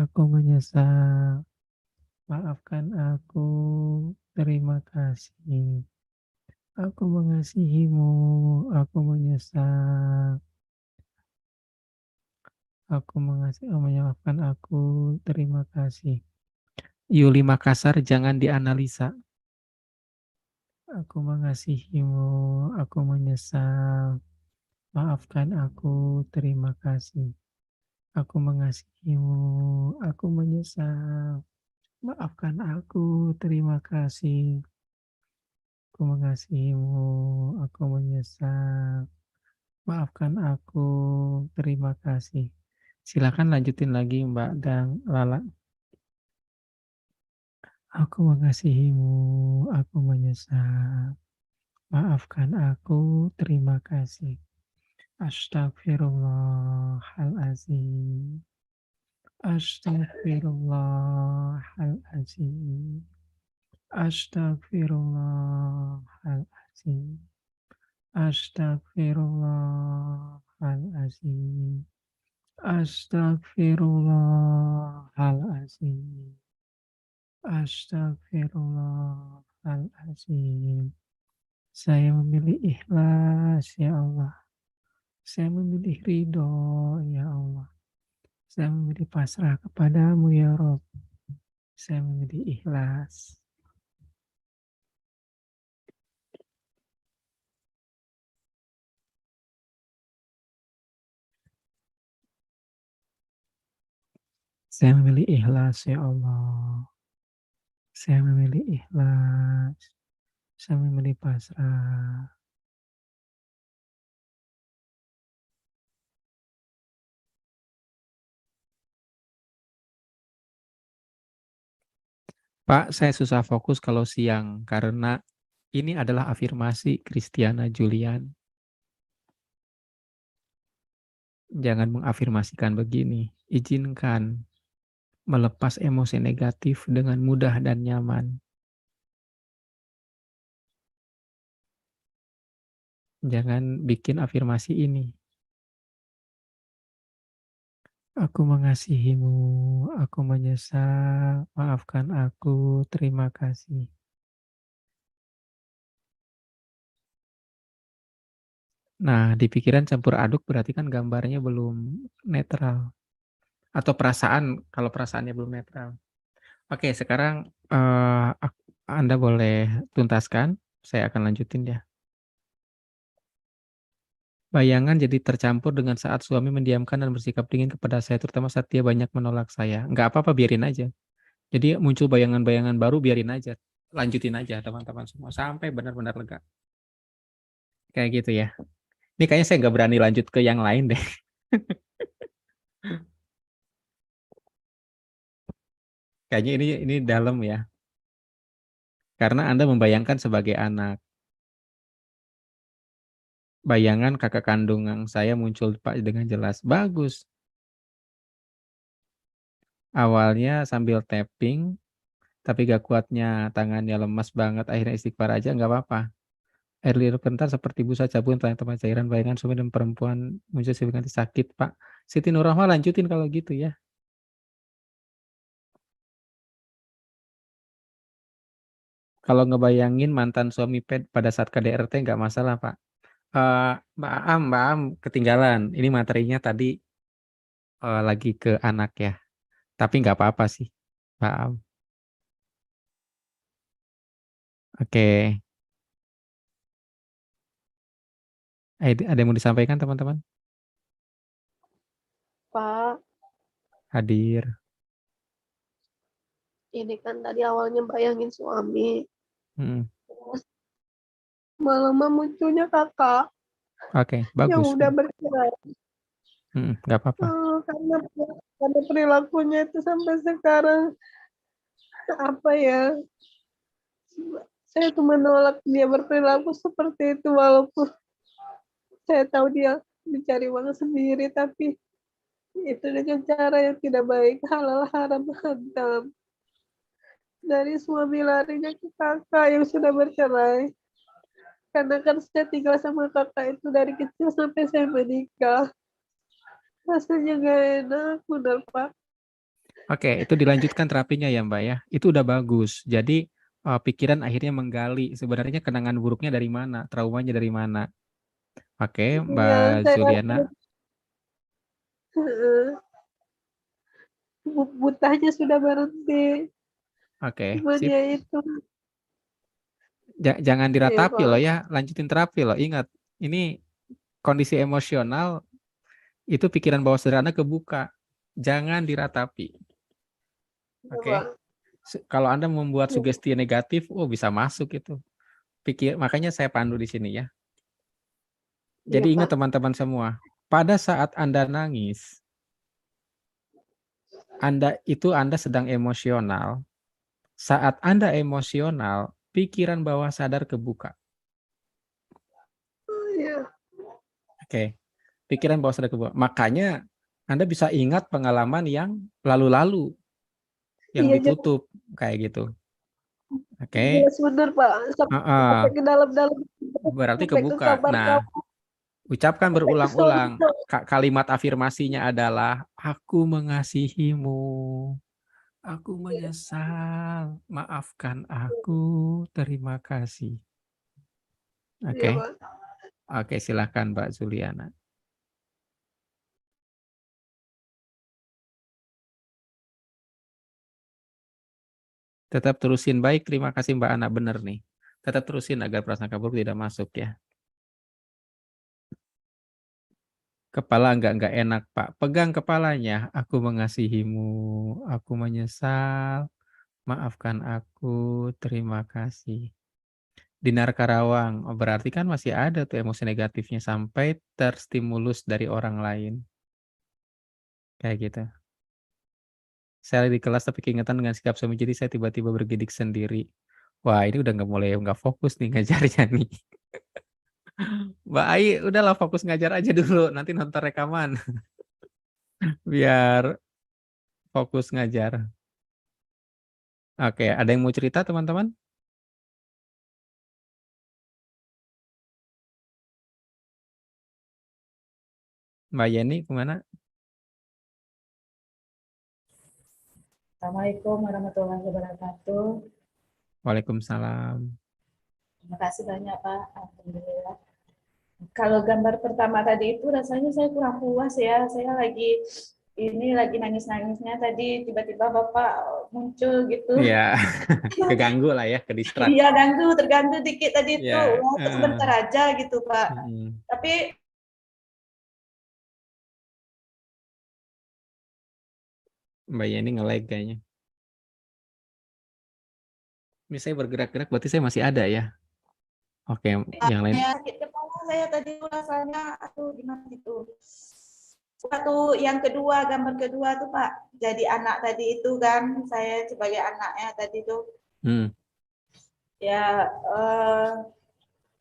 Aku menyesal. Maafkan aku. Terima kasih. Aku mengasihimu. Aku menyesal. Maafkan aku. Terima kasih. Yuli Makassar, jangan dianalisa. Aku mengasihimu. Aku menyesal. Maafkan aku. Terima kasih. Aku mengasihimu. Aku menyesal. Maafkan aku. Terima kasih. Aku mengasihimu. Aku menyesal. Maafkan aku. Terima kasih. Silakan lanjutin lagi Mbak dan Lala. Aku mengasihimu. Aku menyesal. Maafkan aku. Terima kasih. Astagfirullahalazim. Astagfirullahalazim. Astagfirullahalazim. Astagfirullahalazim. Astagfirullahalazim. Astagfirullahalazim. Saya memilih ikhlas, ya Allah. Saya memilih ridho, ya Allah. Saya memilih pasrah kepadamu, ya Rob. Saya memilih ikhlas. Saya memilih ikhlas, ya Allah. Saya memilih ikhlas. Saya memilih pasrah. Pak, saya susah fokus kalau siang karena ini adalah afirmasi Christiana Julian. Jangan mengafirmasikan begini. Izinkan melepas emosi negatif dengan mudah dan nyaman. Jangan bikin afirmasi ini. Aku mengasihimu, aku menyesal, maafkan aku, terima kasih. Nah, di pikiran campur aduk berarti kan gambarnya belum netral. Atau perasaan, kalau perasaannya belum netral. Oke, sekarang Anda boleh tuntaskan, saya akan lanjutin ya. Bayangan jadi tercampur dengan saat suami mendiamkan dan bersikap dingin kepada saya, terutama saat dia banyak menolak saya. Nggak apa-apa, biarin aja. Jadi muncul bayangan-bayangan baru, biarin aja. Lanjutin aja teman-teman semua, sampai benar-benar lega. Kayak gitu ya. Ini kayaknya saya nggak berani lanjut ke yang lain deh. Kayaknya ini dalam ya. Karena Anda membayangkan sebagai anak. Bayangan kakak kandung yang saya muncul Pak dengan jelas. Bagus. Awalnya sambil tapping, tapi gak kuatnya tangannya lemas banget, akhirnya istighfar aja nggak apa-apa. Air liur kental seperti busa cabun teman-teman cairan bayangan suami dan perempuan muncul silih ganti sakit Pak. Siti Nurrahma lanjutin kalau gitu ya. Kalau ngebayangin mantan suami pada saat KDRT nggak masalah Pak. Mbak Am ketinggalan. Ini materinya tadi lagi ke anak ya. Tapi nggak apa-apa sih, Mbak Am. Oke. Ada yang mau disampaikan teman-teman? Pak, Hadir. ini kan tadi awalnya bayangin suami, Hmm. terus malam munculnya kakak Oke, yang bagus. udah bercerai. Nggak apa-apa. Karena perilakunya itu sampai sekarang apa ya? Saya tuh menolak dia berperilaku seperti itu walaupun saya tahu dia mencari uang sendiri, tapi itu dengan cara yang tidak baik, halal haram hantam. Dari suami larinya ke kakak yang sudah bercerai. Karena kan saya tinggal sama kakak itu dari kecil sampai saya menikah. Rasanya gak enak, benar Pak. Oke, itu dilanjutkan terapinya ya Mbak ya. Itu udah bagus. Jadi pikiran akhirnya menggali sebenarnya kenangan buruknya dari mana, traumanya dari mana. Oke, Mbak Zuliana. Butahnya sudah berhenti. Oke, Cuman sip. ya itu. Jangan diratapi Pak. loh ya, lanjutin terapi loh. Ingat, ini kondisi emosional itu pikiran bawah sederhana kebuka. Jangan diratapi. Oke. Kalau Anda membuat sugesti negatif, bisa masuk itu. Makanya saya pandu di sini ya. Jadi ingat teman-teman semua, pada saat Anda nangis, Anda sedang emosional. Saat Anda emosional, pikiran bawah sadar kebuka. Oke. Pikiran bawah sadar kebuka. Makanya Anda bisa ingat pengalaman yang lalu-lalu yang ditutup kayak gitu. Oke. Jelas benar Pak. Sampai ke dalam-dalam. Berarti kebuka. Nah, ucapkan berulang-ulang. Kalimat afirmasinya adalah aku mengasihimu. Aku menyesal, maafkan aku, terima kasih. Oke. Oke, silakan Mbak Zuliana. Tetap terusin, baik, terima kasih Mbak Ana, benar nih. Tetap terusin agar prasangka buruk tidak masuk ya. Kepala nggak enak Pak, pegang kepalanya. Aku mengasihimu, aku menyesal, maafkan aku, terima kasih. Dinar Karawang, berarti kan masih ada tuh emosi negatifnya sampai terstimulus dari orang lain. Kayak gitu. Saya di kelas tapi keingetan dengan sikap suami, jadi saya tiba-tiba bergidik sendiri. Wah, ini udah nggak fokus nih ngajarnya nih. Mbak Ai, udahlah fokus ngajar aja dulu, nanti nonton rekaman. Biar fokus ngajar. Oke, ada yang mau cerita teman-teman? Mbak Yeni kemana? Assalamualaikum warahmatullahi wabarakatuh. Waalaikumsalam. Terima kasih banyak Pak. Alhamdulillah. Kalau gambar pertama tadi itu rasanya saya kurang puas ya. Saya lagi ini lagi nangis-nangisnya tadi tiba-tiba Bapak muncul gitu. Ya, keganggu lah ya, ke distrak. Iya, terganggu dikit tadi itu. Ya. Wah, sebentar aja gitu, Pak. Tapi Mbak Yeni nge-lag kayaknya. Misalnya bergerak-gerak berarti saya masih ada ya. Oke, yang lain. sakit kepala saya tadi rasanya, aduh gimana gitu. Waktu yang kedua, gambar kedua tuh Pak, jadi anak tadi itu kan, saya sebagai anaknya tadi tuh. Ya,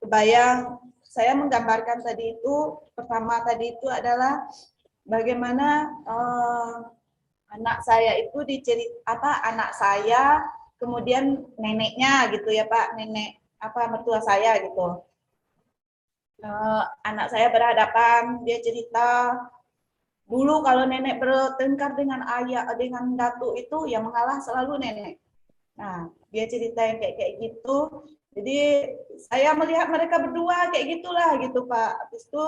kebayang saya menggambarkan tadi itu, pertama tadi itu adalah bagaimana anak saya itu anak saya, kemudian neneknya gitu ya Pak, nenek mertua saya gitu. Anak saya berhadapan, dia cerita dulu kalau nenek bertengkar dengan ayah, dengan datuk itu yang mengalah selalu nenek. Nah, dia cerita yang kayak gitu. Jadi saya melihat mereka berdua kayak gitulah gitu Pak. Habis itu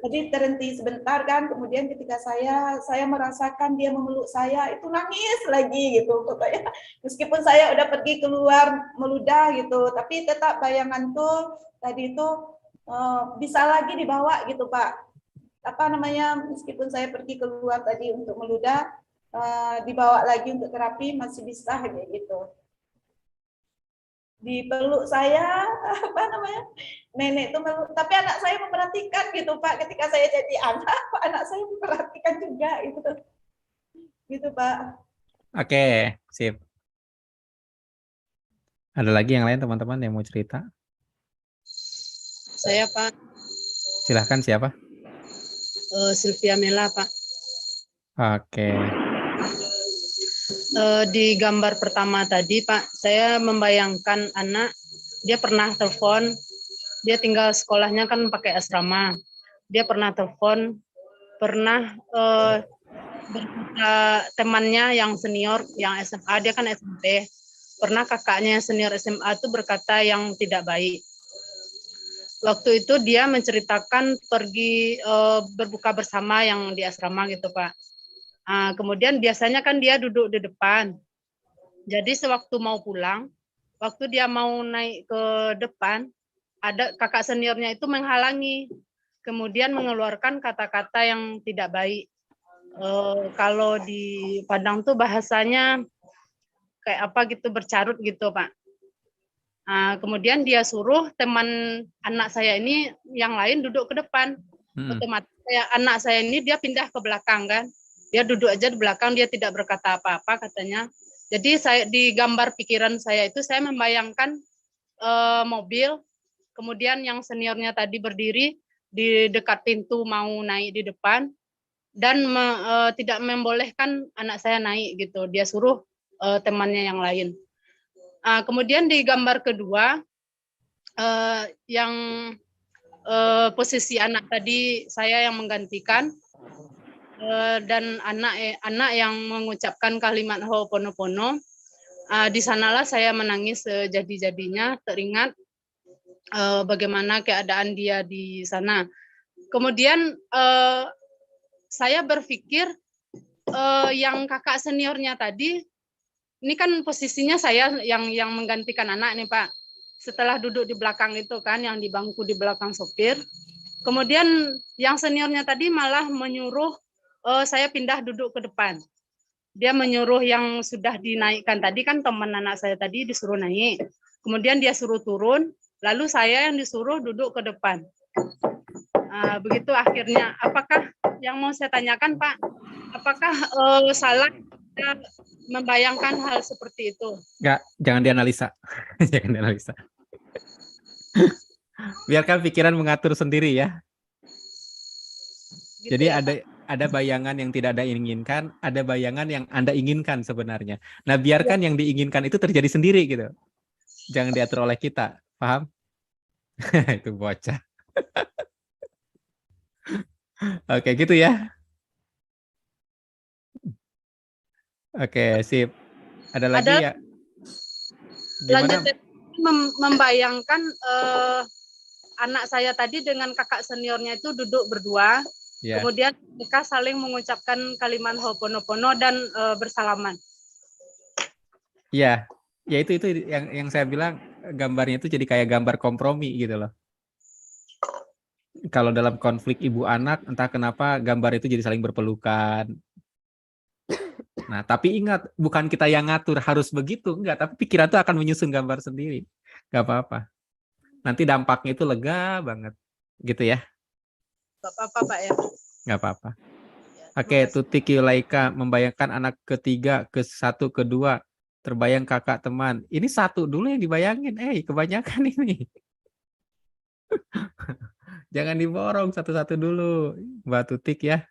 tadi terhenti sebentar kan, kemudian ketika saya merasakan dia memeluk saya, itu nangis lagi gitu pokoknya. Meskipun saya udah pergi keluar meludah gitu, tapi tetap bayangan tuh tadi itu bisa lagi dibawa gitu Pak. Meskipun saya pergi keluar tadi untuk meludah, dibawa lagi untuk terapi masih bisa kayak gitu. Dipeluk saya, nenek itu meluk, tapi anak saya memperhatikan gitu Pak, ketika saya jadi anak, anak saya memperhatikan juga gitu Pak. Oke, sip. Ada lagi yang lain teman-teman yang mau cerita? Saya Pak. Silahkan, siapa? Sylvia Mela Pak. Oke. Di gambar pertama tadi Pak, saya membayangkan anak, dia pernah telepon, dia tinggal sekolahnya kan pakai asrama, dia pernah telepon, pernah berkata temannya yang senior, yang SMA, dia kan SMP, pernah kakaknya senior SMA itu berkata yang tidak baik. Waktu itu dia menceritakan pergi berbuka bersama yang di asrama gitu Pak. Kemudian biasanya kan dia duduk di depan. Jadi sewaktu mau pulang, waktu dia mau naik ke depan, ada kakak seniornya itu menghalangi. Kemudian mengeluarkan kata-kata yang tidak baik. Kalau di Padang tuh bahasanya kayak apa gitu, bercarut gitu Pak. Kemudian dia suruh teman anak saya ini yang lain duduk ke depan. Otomatis anak saya ini dia pindah ke belakang kan. Dia duduk aja di belakang, dia tidak berkata apa-apa katanya. Jadi saya di gambar pikiran saya itu saya membayangkan mobil, kemudian yang seniornya tadi berdiri di dekat pintu mau naik di depan dan tidak membolehkan anak saya naik gitu. Dia suruh temannya yang lain. Kemudian di gambar kedua yang posisi anak tadi saya yang menggantikan. Dan anak yang mengucapkan kalimat Ho'oponopono, di sanalah saya menangis sejadi-jadinya, teringat bagaimana keadaan dia di sana. Kemudian saya berpikir yang kakak seniornya tadi, ini kan posisinya saya yang menggantikan anak nih Pak. Setelah duduk di belakang itu kan, yang di bangku di belakang sopir. Kemudian yang seniornya tadi malah menyuruh saya pindah duduk ke depan. Dia menyuruh yang sudah dinaikkan tadi kan, teman anak saya tadi disuruh naik. Kemudian dia suruh turun, lalu saya yang disuruh duduk ke depan. Begitu akhirnya. Apakah yang mau saya tanyakan Pak, apakah salah membayangkan hal seperti itu? Enggak, jangan dianalisa. Jangan dianalisa. Biarkan pikiran mengatur sendiri ya. Gitu Jadi ya, ada bayangan yang tidak Anda inginkan, ada bayangan yang Anda inginkan sebenarnya. Nah, biarkan yang diinginkan itu terjadi sendiri gitu. Jangan diatur oleh kita, paham? Itu bocah. Oke, gitu ya. Oke, sip. Ada lagi ya? Gimana? Lanjut, membayangkan anak saya tadi dengan kakak seniornya itu duduk berdua. Ya, Kemudian mereka saling mengucapkan kalimat Ho'oponopono dan bersalaman. ya, ya itu yang saya bilang gambarnya itu jadi kayak gambar kompromi gitu loh. Kalau dalam konflik ibu anak, entah kenapa gambar itu jadi saling berpelukan. Nah, tapi ingat, bukan kita yang ngatur harus begitu, enggak. Tapi pikiran itu akan menyusun gambar sendiri. Enggak apa-apa. Nanti dampaknya itu lega banget. Gitu ya, Gak apa-apa, Pak ya. enggak apa-apa. Ya, Oke, terima kasih. Tutik Yulaika membayangkan anak ketiga, ke satu, kedua, terbayang kakak teman. Ini satu dulu yang dibayangin. Kebanyakan ini. Jangan diborong satu-satu dulu, Mbak Tutik ya.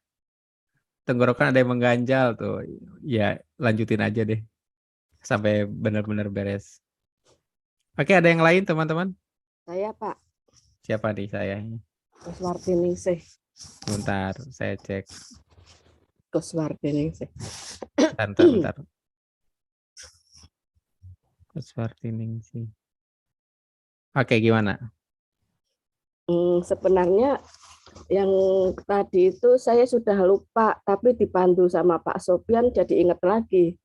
Tenggorokan ada yang mengganjal tuh. Ya, lanjutin aja deh. Sampai benar-benar beres. Oke, ada yang lain teman-teman? Saya Pak, Siapa nih saya? Kuswarti Ningsih. Bentar, saya cek. Kuswarti Ningsih. Bentar. Kuswarti Ningsih. Oke, gimana? Sebenarnya yang tadi itu saya sudah lupa, tapi dipandu sama Pak Sofian jadi ingat lagi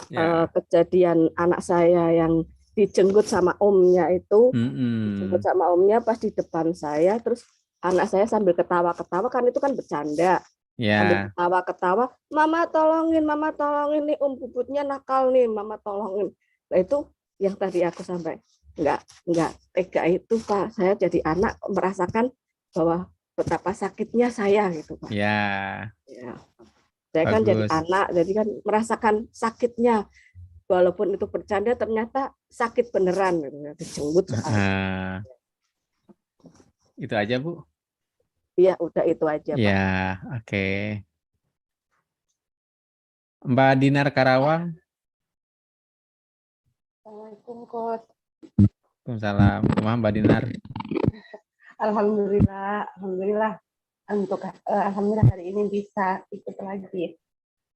Ya. kejadian anak saya yang dijenggut sama omnya itu. Dijenggut sama omnya pas di depan saya, terus anak saya sambil ketawa-ketawa, kan itu kan bercanda. Sambil Ya. ketawa-ketawa, mama tolongin nih om bubutnya nakal nih, mama tolongin. Nah itu yang tadi aku sampai nggak tega itu Pak, saya jadi anak merasakan bahwa betapa sakitnya saya gitu Pak. Ya. Saya kan jadi Bagus. anak, jadi kan merasakan sakitnya, walaupun itu bercanda ternyata sakit beneran gitu, dijenggut soalnya. Itu aja Bu. Iya udah itu aja Pak. Ya, oke. Mbak Dinar Karawang. Assalamualaikum Coach. Waalaikumsalam. Kumaha Mbak Dinar? Alhamdulillah alhamdulillah hari ini bisa ikut lagi.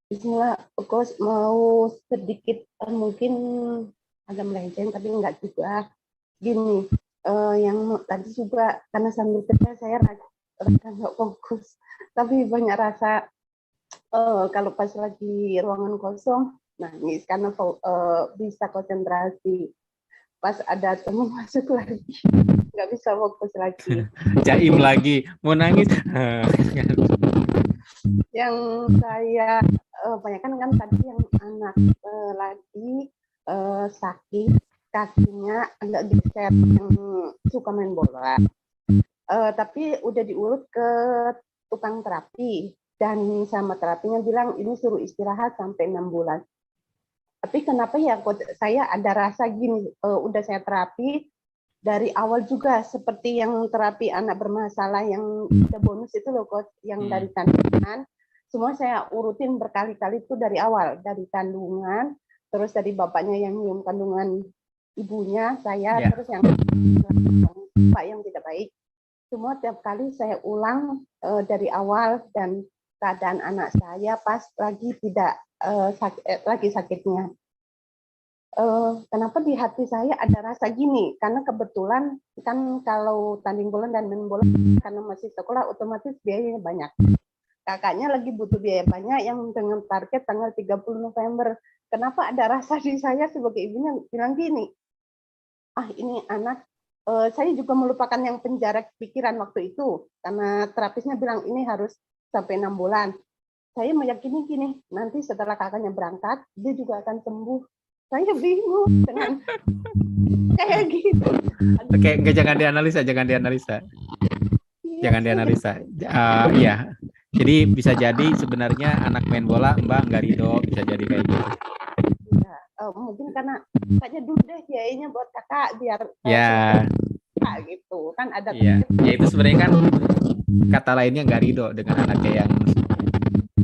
Bismillah, Coach mau sedikit mungkin agak melenceng tapi enggak juga. Gini, yang tadi juga karena sambil kerja saya rada nggak fokus, tapi banyak rasa kalau pas lagi ruangan kosong nangis karena bisa konsentrasi. Pas ada teman masuk lagi nggak bisa fokus lagi. Jaim lagi, mau nangis. Yang saya banyakan kan tadi yang anak lagi sakit, kakinya agak geser, yang suka main bola. Tapi udah diurut ke tukang terapi dan sama terapinya bilang ini suruh istirahat sampai 6 bulan. Tapi kenapa ya Coach, saya ada rasa gini, udah saya terapi dari awal juga seperti yang terapi anak bermasalah yang ada bonus itu loh Coach, yang dari kandungan, semua saya urutin berkali-kali itu dari awal, dari kandungan, terus dari bapaknya yang nyium kandungan ibunya, saya, terus yang bapak yang tidak baik. Semua tiap kali saya ulang dari awal dan keadaan anak saya pas lagi tidak lagi sakitnya. Kenapa di hati saya ada rasa gini? Karena kebetulan kan kalau tanding bola dan main bola karena masih sekolah otomatis biayanya banyak. Kakaknya lagi butuh biaya banyak yang dengan target tanggal 30 November. Kenapa ada rasa di saya sebagai ibunya bilang gini? Ini anak saya juga melupakan yang penjara pikiran waktu itu karena terapisnya bilang ini harus sampai 6 bulan. Saya meyakini gini, nanti setelah kakaknya berangkat, dia juga akan sembuh. Saya bingung dengan kayak gitu. Oke, jangan dianalisa. Jangan dianalisa. Iya. Jadi bisa jadi sebenarnya anak main bola Mbak nggak ridho, bisa jadi kayak gitu. Mungkin karena kakaknya dulu deh biayanya buat kakak biar gitu kan ada. Iya. Ya itu sebenarnya kan kata lainnya nggak ridho dengan anaknya yang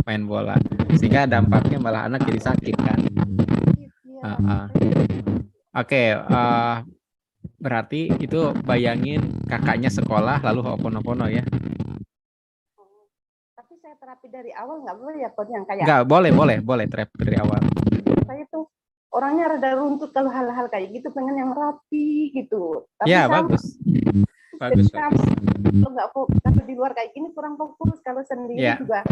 main bola, sehingga dampaknya malah anak jadi sakit kan. Oke, berarti itu bayangin kakaknya sekolah lalu Ho'oponopono ya. Tapi saya terapi dari awal nggak boleh ya Coach, yang kayak nggak boleh terapi dari awal. Saya tuh orangnya rada runtut kalau hal-hal kayak gitu, pengen yang rapi gitu. Tapi ya bagus Bagus, Ketika bagus. kalau nggak fokus, kalau di luar kayak gini kurang fokus, kalau sendiri Ya. juga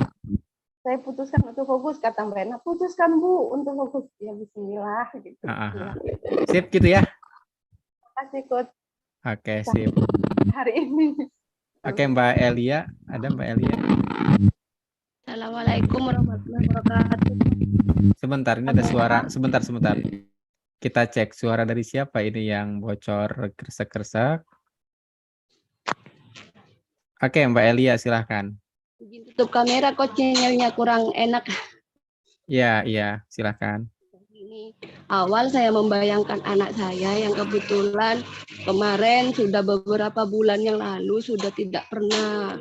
saya putuskan untuk fokus, kata Mbak Ena, putuskan Bu untuk fokus. Ya Bismillah gitu. Ah. Sip gitu ya. Terima kasih Coach Oke, sip. hari ini. Oke, Mbak Elia, ada Mbak Elia. Assalamualaikum warahmatullahi wabarakatuh. Sebentar, ini ada suara. Sebentar. Kita cek suara dari siapa ini yang bocor kresek-kresek. Oke, Mbak Elia, silahkan. Izin tutup kamera, Coach, sinyalnya kurang enak. Iya, silahkan. Ini awal saya membayangkan anak saya yang kebetulan kemarin sudah beberapa bulan yang lalu sudah tidak pernah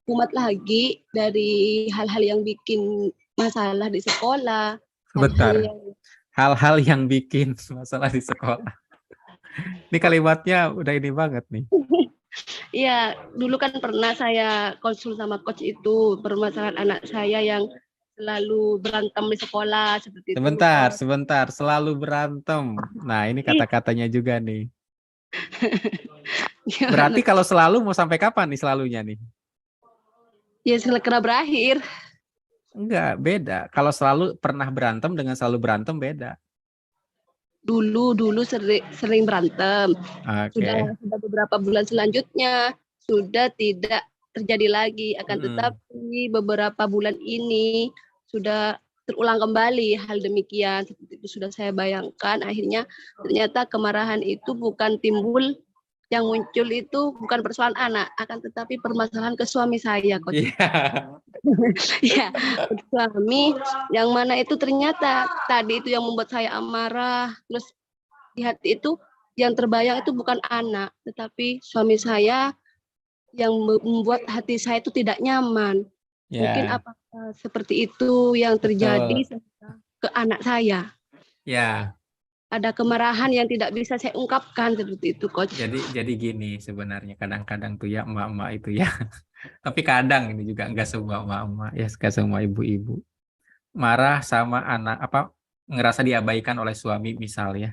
kumat lagi dari hal-hal yang bikin masalah di sekolah. Sebentar. Hal-hal yang Hal-hal yang bikin masalah di sekolah. Ini kalimatnya udah ini banget nih. Iya, dulu kan pernah saya konsul sama coach itu permasalahan anak saya yang selalu berantem di sekolah seperti itu. Sebentar, selalu berantem. Nah, ini kata-katanya juga nih. Berarti kalau selalu mau sampai kapan nih selalunya nih? Ya segera berakhir. Enggak, beda. Kalau selalu pernah berantem dengan selalu berantem beda. Dulu sering berantem. Oke. Sudah beberapa bulan selanjutnya sudah tidak terjadi lagi. Akan tetapi beberapa bulan ini sudah terulang kembali hal demikian. Seperti itu sudah saya bayangkan. Akhirnya ternyata kemarahan itu bukan timbul, yang muncul itu bukan persoalan anak, akan tetapi permasalahan ke suami saya, Coach. Ya, suami yang mana itu ternyata tadi itu yang membuat saya amarah. Terus di hati itu yang terbayang itu bukan anak, tetapi suami saya yang membuat hati saya itu tidak nyaman. Mungkin apakah seperti itu yang terjadi ke anak saya? Ya. Ada kemarahan yang tidak bisa saya ungkapkan seperti itu, Coach. Jadi gini sebenarnya kadang-kadang tuh ya emak-emak itu ya. Tapi kadang ini juga enggak semua emak-emak ya, enggak semua ibu-ibu. Marah sama anak ngerasa diabaikan oleh suami misal ya.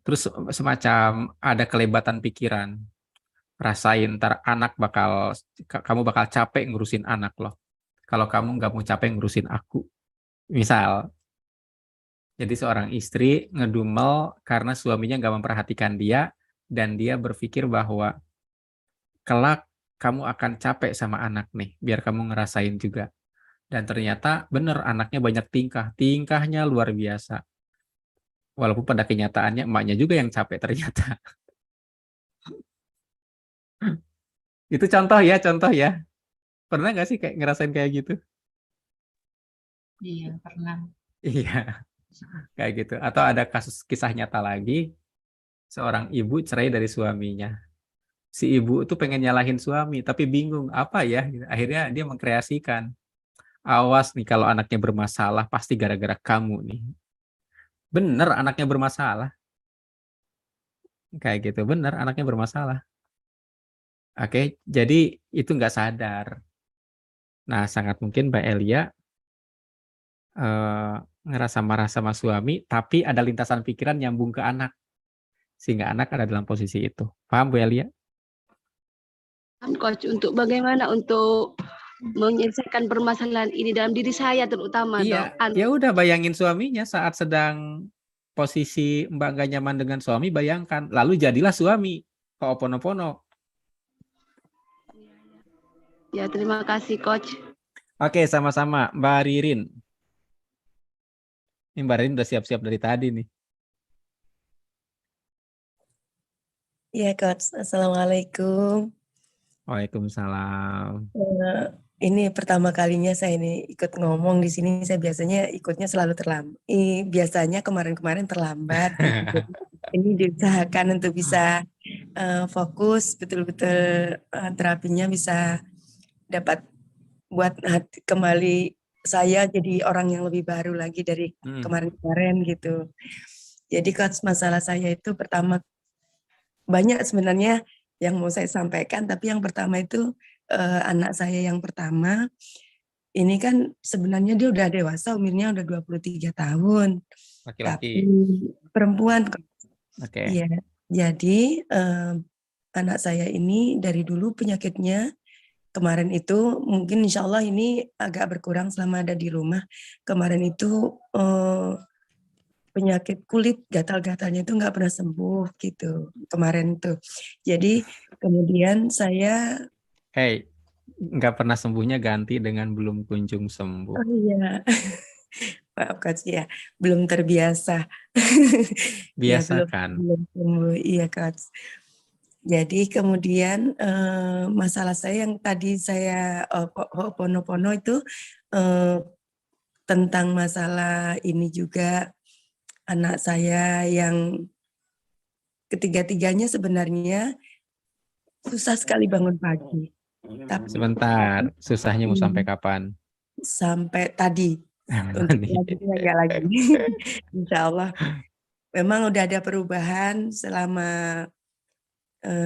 Terus semacam ada kelebatan pikiran. Rasain ntar kamu bakal capek ngurusin anak loh. Kalau kamu nggak mau capek ngurusin aku. Misal. Jadi seorang istri ngedumel karena suaminya nggak memperhatikan dia dan dia berpikir bahwa kelak kamu akan capek sama anak nih, biar kamu ngerasain juga. Dan ternyata bener anaknya banyak tingkahnya luar biasa. Walaupun pada kenyataannya emaknya juga yang capek ternyata. Itu contoh ya. Pernah nggak sih kayak ngerasain kayak gitu? Iya, pernah. Iya. Kayak gitu. Atau ada kisah nyata lagi, seorang ibu cerai dari suaminya. Si ibu itu pengen nyalahin suami, tapi bingung apa ya. Akhirnya dia mengkreasikan, awas nih kalau anaknya bermasalah, pasti gara-gara kamu nih. Bener anaknya bermasalah. Kayak gitu, bener anaknya bermasalah. Oke, jadi itu nggak sadar. Nah, sangat mungkin Mbak Elia ngerasa marah sama suami, tapi ada lintasan pikiran nyambung ke anak. Sehingga anak ada dalam posisi itu. Paham Bu Elia? Coach, untuk bagaimana untuk menyelesaikan permasalahan ini dalam diri saya terutama. Iya, ya udah bayangin suaminya saat sedang posisi Mbak gak nyaman dengan suami, bayangkan. Lalu jadilah suami. Ho'oponopono. Ya, terima kasih Coach. Oke, sama-sama Mbak Ririn. Ini Mbak Ririn udah siap-siap dari tadi nih. Iya Coach, Assalamualaikum. Waalaikumsalam. Ini pertama kalinya saya ini ikut ngomong di sini. Saya biasanya ikutnya selalu terlambat. Biasanya kemarin-kemarin terlambat. Ini diusahakan untuk bisa fokus betul-betul terapinya bisa dapat buat kembali saya jadi orang yang lebih baru lagi dari kemarin-kemarin gitu. Jadi Coach, masalah saya itu pertama banyak sebenarnya yang mau saya sampaikan, tapi yang pertama itu anak saya yang pertama ini kan sebenarnya dia udah dewasa, umurnya udah 23 tahun. Laki-laki. Tapi perempuan. Oke. Iya. Jadi anak saya ini dari dulu penyakitnya kemarin itu mungkin insya Allah ini agak berkurang selama ada di rumah. Kemarin itu penyakit kulit gatal-gatalnya itu nggak pernah sembuh gitu kemarin tuh. Jadi kemudian saya Hey, nggak pernah sembuhnya ganti dengan belum kunjung sembuh. oh iya maaf Coach ya belum terbiasa ya Biasakan. belum sembuh iya Coach. Jadi kemudian masalah saya yang tadi saya Ho'oponopono itu tentang masalah ini juga anak saya yang ketiga-tiganya sebenarnya susah sekali bangun pagi. Tapi Sebentar, susahnya mau sampai kapan? sampai tadi untuk selanjutnya ya lagi. Insya Allah memang udah ada perubahan selama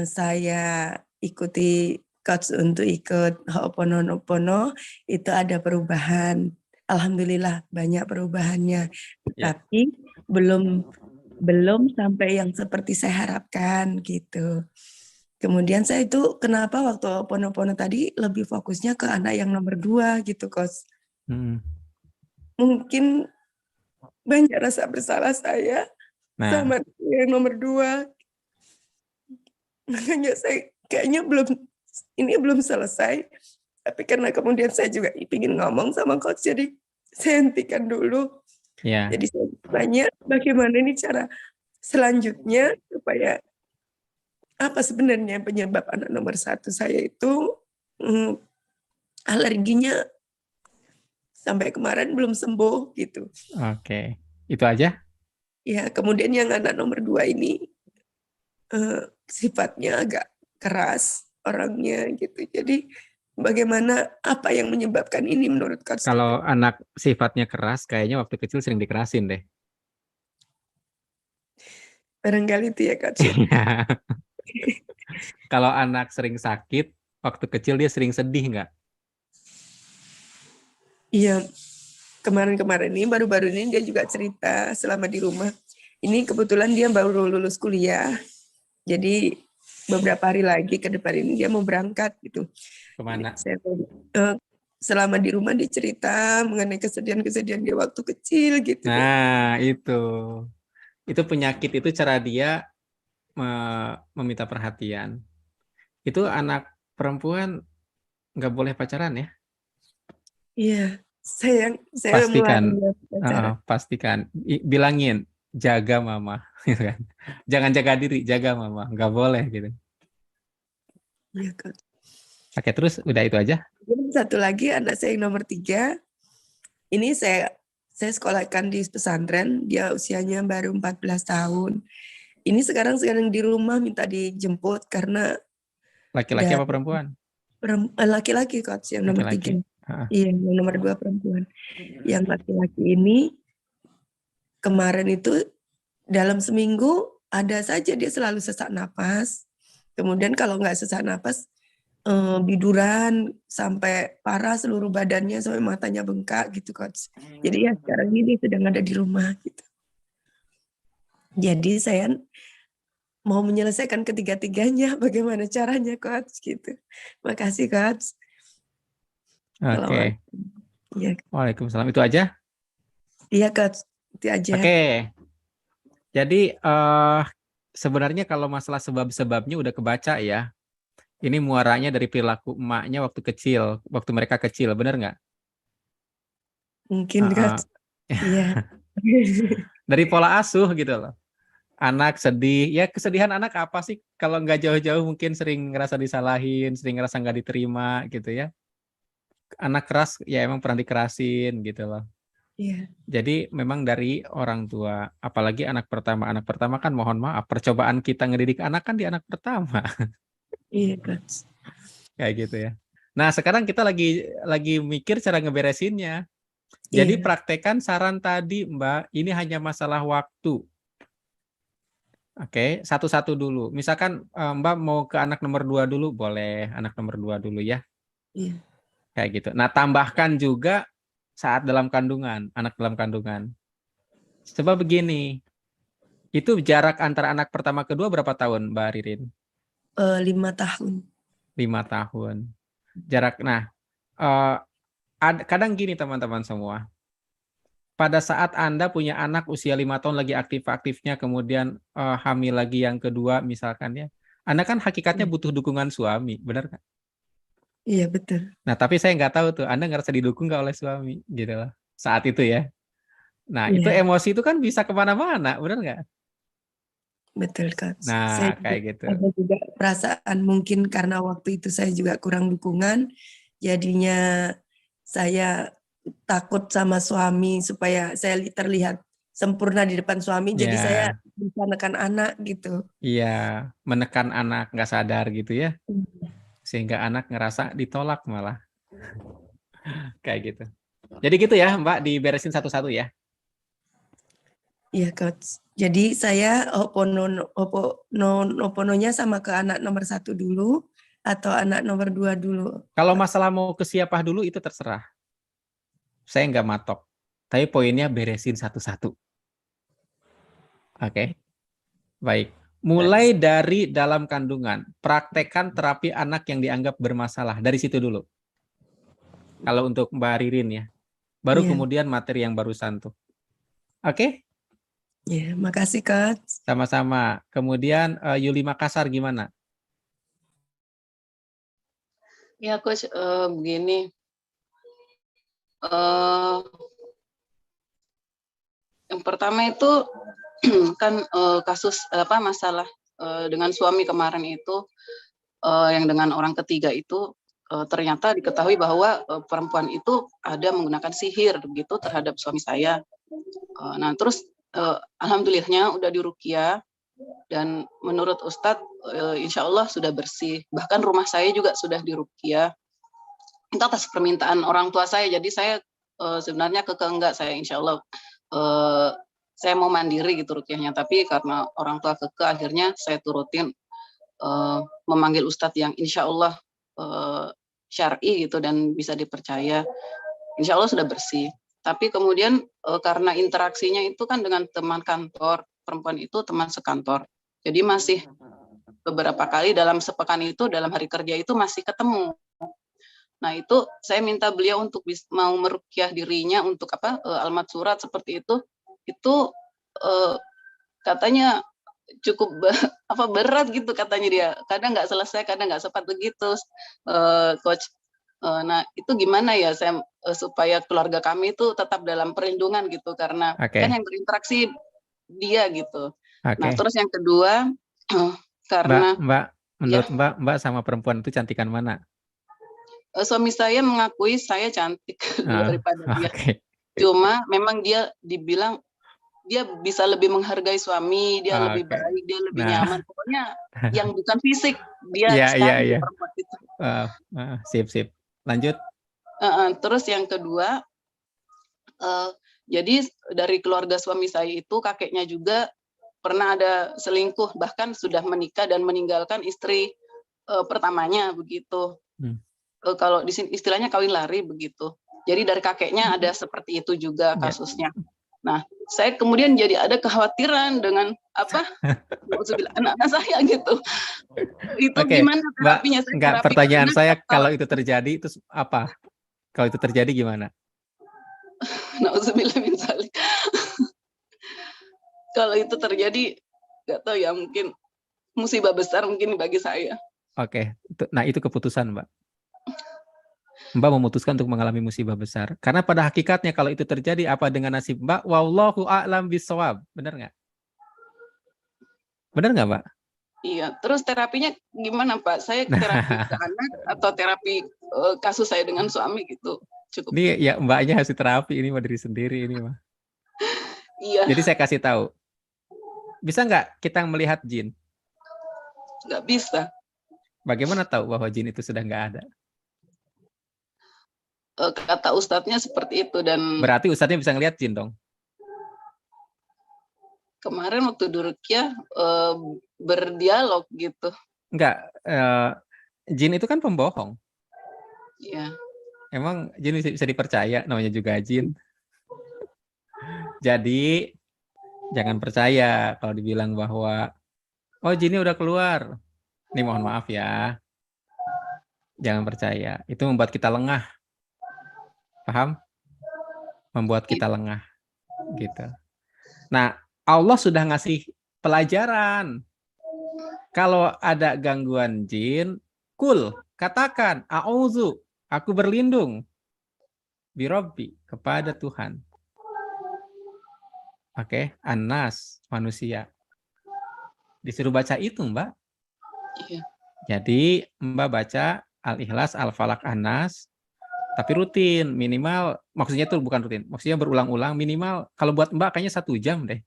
saya ikuti coach untuk ikut Ho'oponopono itu ada perubahan. Alhamdulillah banyak perubahannya. Tapi belum sampai yang seperti saya harapkan gitu. Kemudian saya itu kenapa waktu Ho'oponopono tadi lebih fokusnya ke anak yang nomor 2 gitu Coach. Mungkin banyak rasa bersalah saya sama yang nomor 2. Makanya saya kayaknya belum selesai. Tapi karena kemudian saya juga ingin ngomong sama Coach, jadi saya hentikan dulu. Ya. Jadi saya tanya bagaimana ini cara selanjutnya supaya apa sebenarnya penyebab anak nomor 1 saya itu alerginya sampai kemarin belum sembuh gitu. Oke, itu aja? Ya, kemudian yang anak nomor 2 ini sifatnya agak keras orangnya gitu. Jadi bagaimana apa yang menyebabkan ini menurut Coach? Kalau anak sifatnya keras, kayaknya waktu kecil sering dikerasin deh. Barangkali itu ya Coach. Kalau anak sering sakit, waktu kecil dia sering sedih nggak? Iya, kemarin-kemarin ini baru-baru ini dia juga cerita selama di rumah. Ini kebetulan dia baru lulus kuliah. Jadi beberapa hari lagi ke depan ini dia mau berangkat gitu. Kemana? Selama di rumah dia cerita mengenai kesedihan-kesedihan dia waktu kecil gitu. Nah, itu penyakit itu cara dia meminta perhatian. Itu anak perempuan nggak boleh pacaran ya? Iya, saya Pastikan, mulai pacaran. pastikan. Bilangin, jaga mama, gitu kan? Jangan jaga diri, jaga mama, nggak boleh gitu. Iya, Coach. Oke, terus udah itu aja? Satu lagi anak saya yang nomor 3, ini saya sekolahkan di pesantren, dia usianya baru 14 tahun. Ini sekarang di rumah minta dijemput karena laki-laki apa perempuan? Laki-laki Coach yang nomor 3. Iya, yang nomor 2 perempuan. Yang laki-laki ini kemarin itu dalam seminggu ada saja dia selalu sesak napas. Kemudian kalau nggak sesak napas biduran sampai parah seluruh badannya sampai matanya bengkak gitu Coach. Jadi ya sekarang ini sedang ada di rumah gitu. Jadi saya mau menyelesaikan ketiga-tiganya, bagaimana caranya Coach gitu. Makasih Coach. Oke. Ya. Waalaikumsalam. Itu aja? Iya Coach, itu aja. Oke. Jadi sebenarnya kalau masalah sebab-sebabnya udah kebaca ya. Ini muaranya dari perilaku emaknya waktu kecil, waktu mereka kecil, benar nggak? Mungkin Coach. Iya. Dari pola asuh gitu loh. Anak sedih, ya kesedihan anak apa sih? Kalau nggak jauh-jauh mungkin sering ngerasa disalahin, sering ngerasa nggak diterima gitu ya. Anak keras ya emang pernah dikerasin gitu loh. Iya. Jadi memang dari orang tua, apalagi anak pertama. Anak pertama kan mohon maaf, percobaan kita ngedidik anak kan di anak pertama. Iya Coach. Kayak gitu ya. Nah sekarang kita lagi mikir cara ngeberesinnya. Jadi praktekan saran tadi Mbak, ini hanya masalah waktu. Oke, satu-satu dulu. Misalkan Mbak mau ke anak nomor 2 dulu, boleh anak nomor 2 dulu ya. Iya. Kayak gitu. Nah tambahkan juga saat dalam kandungan, anak dalam kandungan. Sebab begini, itu jarak antara anak pertama kedua berapa tahun Mbak Ririn? 5 tahun. 5 tahun. Jarak. Nah, kadang gini teman-teman semua. Pada saat Anda punya anak usia 5 tahun lagi aktif-aktifnya, kemudian hamil lagi yang kedua misalkan ya. Anda kan hakikatnya butuh dukungan suami, benar kan? Iya, betul. Nah, tapi saya nggak tahu tuh, Anda ngerasa didukung nggak oleh suami, gitu loh. Saat itu ya. Nah, itu Iya, emosi itu kan bisa kemana-mana, benar nggak? betul, Kak. Nah, Saya juga kayak gitu. ada juga perasaan mungkin karena waktu itu saya juga kurang dukungan, jadinya saya takut sama suami supaya saya terlihat sempurna di depan suami, jadi saya Ya, bisa menekan anak gitu. iya, menekan anak nggak sadar gitu ya, Iya. sehingga anak ngerasa ditolak malah, kayak gitu. Jadi gitu ya, Mbak, diberesin satu-satu ya. Iya, Coach. Jadi saya opononya sama ke anak nomor 1 dulu atau anak nomor 2 dulu? Kalau masalah mau ke siapa dulu itu terserah. Saya nggak matok. Tapi poinnya beresin satu-satu. Oke, baik. Mulai dari dalam kandungan, praktekkan terapi anak yang dianggap bermasalah. Dari situ dulu. Kalau untuk Mbak Ririn ya. Baru Iya. kemudian materi yang barusan tuh. Oke? Ya, makasih, Coach. Sama-sama. Kemudian Yuli Makassar gimana? Ya, Coach, begini. Eh, yang pertama itu kan kasus masalah dengan suami kemarin itu yang dengan orang ketiga itu ternyata diketahui bahwa perempuan itu ada menggunakan sihir begitu terhadap suami saya. Nah, terus alhamdulillahnya udah diruqyah dan menurut Ustadz insya Allah sudah bersih. Bahkan rumah saya juga sudah diruqyah. Itu atas permintaan orang tua saya. Jadi saya sebenarnya enggak, saya insya Allah saya mau mandiri gitu ruqyahnya. Tapi karena orang tua akhirnya saya turutin memanggil Ustadz yang insya Allah syar'i gitu dan bisa dipercaya. Insya Allah sudah bersih. Tapi kemudian karena interaksinya itu kan dengan teman kantor, perempuan itu teman sekantor. Jadi masih beberapa kali dalam sepekan itu, dalam hari kerja itu masih ketemu. Nah, itu saya minta beliau untuk mau meruqyah dirinya untuk almat surat seperti itu katanya cukup berat gitu katanya dia. Kadang nggak selesai, kadang nggak sempat begitu, Coach. Nah, itu gimana ya saya supaya keluarga kami itu tetap dalam perlindungan gitu karena kan yang berinteraksi dia gitu. Nah, terus yang kedua karena Mbak, menurut Mbak sama perempuan itu cantikan mana? Suami saya mengakui saya cantik daripada dia. Cuma memang dia dibilang dia bisa lebih menghargai suami, dia lebih baik, dia lebih nyaman. Pokoknya yang bukan fisik, dia sekali perempuan itu. Sip. Lanjut. Terus yang kedua, jadi dari keluarga suami saya itu kakeknya juga pernah ada selingkuh, bahkan sudah menikah dan meninggalkan istri pertamanya begitu. Kalau di sini istilahnya kawin lari begitu. Jadi dari kakeknya ada seperti itu juga kasusnya. Nah, saya kemudian jadi ada kekhawatiran dengan anak-anak saya gitu. Itu gimana terapinya? Enggak, pertanyaan saya kalau itu terjadi itu apa? Kalau itu terjadi gimana? Nauzubillah min dzalik. Kalau itu terjadi, nggak tahu ya, mungkin musibah besar mungkin bagi saya. Oke, nah itu keputusan Mbak. Mbak memutuskan untuk mengalami musibah besar. Karena pada hakikatnya kalau itu terjadi apa dengan nasib Mbak? Wallahu a'lam bishawab. Benar nggak? Benar nggak, Mbak? Iya. Terus terapinya gimana, Pak? Saya terapi ke anak atau terapi kasus saya dengan suami gitu? Cukup. Ini ya Mbaknya harus terapi ini mah diri sendiri ini mah. Iya. Jadi saya kasih tahu. Bisa nggak kita melihat jin? Nggak bisa. Bagaimana tahu bahwa jin itu sudah nggak ada? Kata ustadznya seperti itu dan berarti ustadznya bisa ngelihat jin dong. Kemarin waktu di ruqyah berdialog gitu. Enggak, jin itu kan pembohong. Iya. Emang jin bisa dipercaya, namanya juga jin. Jadi jangan percaya kalau dibilang bahwa oh jinnya udah keluar. Ini mohon maaf ya. Jangan percaya. Itu membuat kita lengah. Paham? Membuat kita lengah. Gitu. Nah, Allah sudah ngasih pelajaran. Kalau ada gangguan jin, katakan, a'udzu, aku berlindung. Birobbi, kepada Tuhan. Oke, An-Nas, manusia. Disuruh baca itu, Mbak. Iya. Jadi, Mbak baca Al-Ikhlas, Al-Falaq, An-Nas, tapi rutin, minimal, maksudnya itu bukan rutin, maksudnya berulang-ulang, minimal, kalau buat Mbak kayaknya 1 jam deh.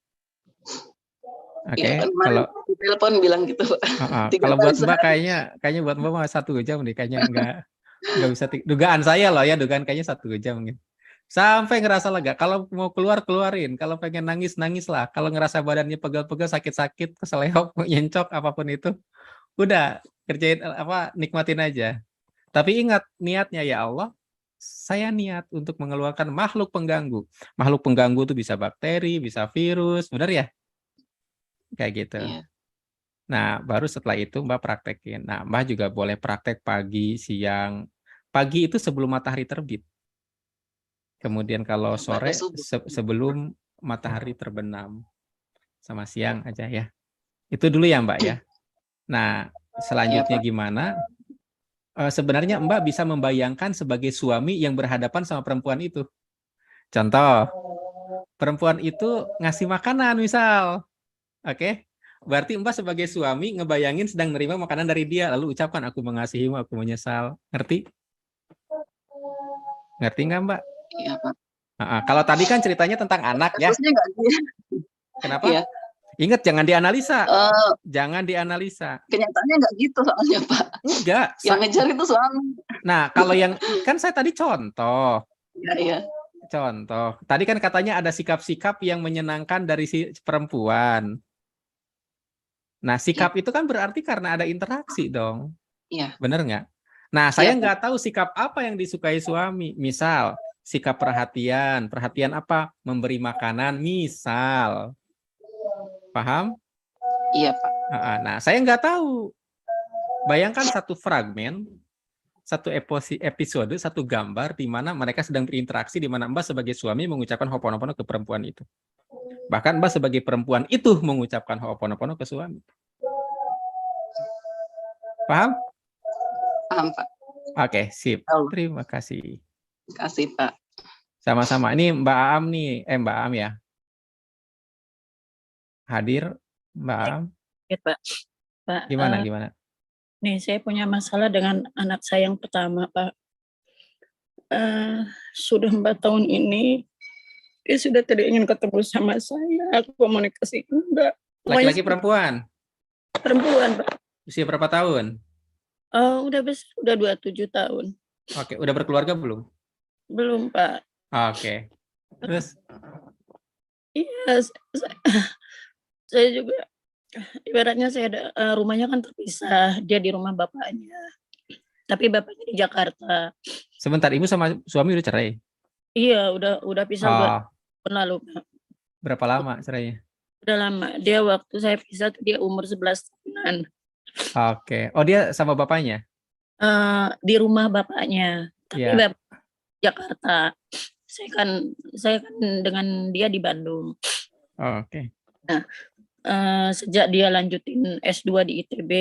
Oke, Iya, kan kemarin kalau di telepon bilang gitu, Pak. 3 kalau kali buat Mbak sehari. kayaknya buat Mbak mah 1 jam deh, kayaknya nggak bisa. Dugaan saya loh ya, dugaan kayaknya 1 jam gitu. Sampai ngerasa lega. Kalau mau keluar, keluarin. Kalau pengen nangis, nangis lah. Kalau ngerasa badannya pegel-pegel, sakit-sakit, keseleo, nyencok, apapun itu, udah kerjain nikmatin aja. Tapi ingat niatnya, ya Allah, saya niat untuk mengeluarkan makhluk pengganggu. Makhluk pengganggu itu bisa bakteri, bisa virus, benar ya? Kayak gitu. Iya. Nah, baru setelah itu Mbak praktekin. Nah, Mbak juga boleh praktek pagi, siang. Pagi itu sebelum matahari terbit. Kemudian kalau Pada sore subuh. sebelum matahari terbenam. Sama siang aja ya. Itu dulu ya Mbak ya. Nah, selanjutnya Pak. gimana? Sebenarnya Mbak bisa membayangkan sebagai suami yang berhadapan sama perempuan itu. Contoh, perempuan itu ngasih makanan misal. Oke? Berarti Mbak sebagai suami ngebayangin sedang menerima makanan dari dia, lalu ucapkan, aku mengasihimu, aku menyesal. Ngerti? Ngerti nggak Mbak? Iya, Pak. Kalau tadi kan ceritanya tentang anak ya. Kasusnya nggak gitu. Kenapa? Iya. Ingat, jangan dianalisa. Jangan dianalisa. Kenyataannya nggak gitu soalnya, Pak. Enggak. Yang ngejar itu suami. Nah, kalau yang, kan saya tadi contoh. Iya. Contoh. Tadi kan katanya ada sikap-sikap yang menyenangkan dari si perempuan. Nah, sikap itu kan berarti karena ada interaksi dong. Iya. Bener nggak? Nah, saya Siap, nggak tahu sikap apa yang disukai suami. Misal, sikap perhatian. Perhatian apa? Memberi makanan, misal. Paham? Iya, Pak. Nah, saya nggak tahu. Bayangkan satu fragmen, satu episode, satu gambar di mana mereka sedang berinteraksi, di mana Mbak sebagai suami mengucapkan Ho'oponopono ke perempuan itu. Bahkan Mbak sebagai perempuan itu mengucapkan Ho'oponopono ke suami. Paham? Paham, Pak. Oke, sip. Terima kasih. Terima kasih, Pak. Sama-sama. Ini Mbak Am nih, Mbak Am ya. Hadir, Mbak Am. Ya, Pak. Pak, Gimana? Nih, saya punya masalah dengan anak saya yang pertama, Pak. Sudah 4 tahun ini, dia sudah tidak ingin ketemu sama saya. Komunikasi enggak. Laki-laki perempuan? Perempuan, Pak. Usia berapa tahun? Udah besar, udah 27 tahun. Oke, udah berkeluarga belum? Belum, Pak. Oke. Terus? Iya, saya juga ibaratnya rumahnya kan terpisah, dia di rumah bapaknya. Tapi bapaknya di Jakarta. Sebentar, Ibu sama suami udah cerai? Iya, udah pisah 2 tahun lalu, Pak. Berapa lama cerainya? Udah lama. Dia waktu saya pisah dia umur 11 tahunan. Oke. Oh, dia sama bapaknya? Di rumah bapaknya. Tapi Iya. Bapak Jakarta. Saya kan dengan dia di Bandung. Oke. Nah, sejak dia lanjutin S2 di ITB,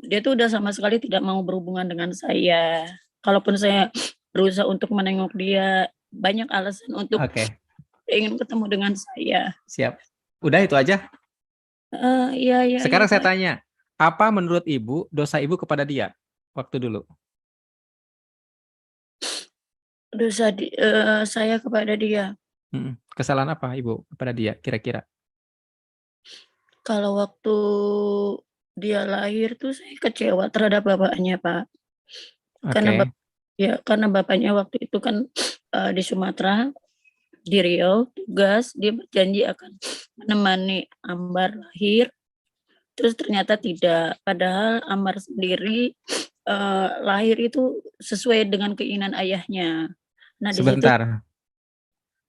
dia tuh udah sama sekali tidak mau berhubungan dengan saya. Kalaupun saya berusaha untuk menengok dia, banyak alasan untuk ingin ketemu dengan saya. Siap. Udah itu aja? Iya. Sekarang iya, saya Pak. tanya, apa menurut Ibu dosa Ibu kepada dia waktu dulu? Dosa saya kepada dia. Kesalahan apa Ibu kepada dia kira-kira? Kalau waktu dia lahir tuh saya kecewa terhadap bapaknya, Pak. Karena bapaknya waktu itu kan di Sumatera, di Riau, tugas, dia berjanji akan menemani Ambar lahir. Terus ternyata tidak. Padahal Ambar sendiri lahir itu sesuai dengan keinginan ayahnya. Nah, di situ Sebentar.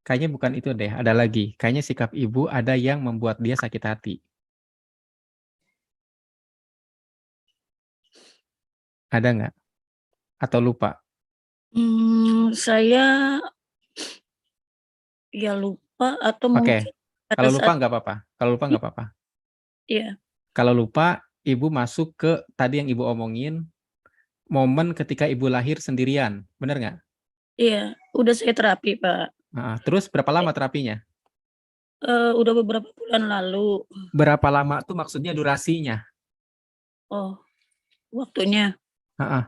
Kayaknya bukan itu deh, ada lagi. Kayaknya sikap Ibu ada yang membuat dia sakit hati. Ada nggak? Atau lupa? Saya ya lupa atau mungkin Oke. pada Kalau lupa saat nggak apa-apa. Kalau lupa nggak apa-apa. iya, Kalau lupa, Ibu masuk ke tadi yang Ibu omongin, momen ketika Ibu lahir sendirian. Bener nggak? iya, udah saya terapi, Pak. Terus berapa lama terapinya? Udah beberapa bulan lalu. Berapa lama tuh maksudnya durasinya? Oh, waktunya. Heeh.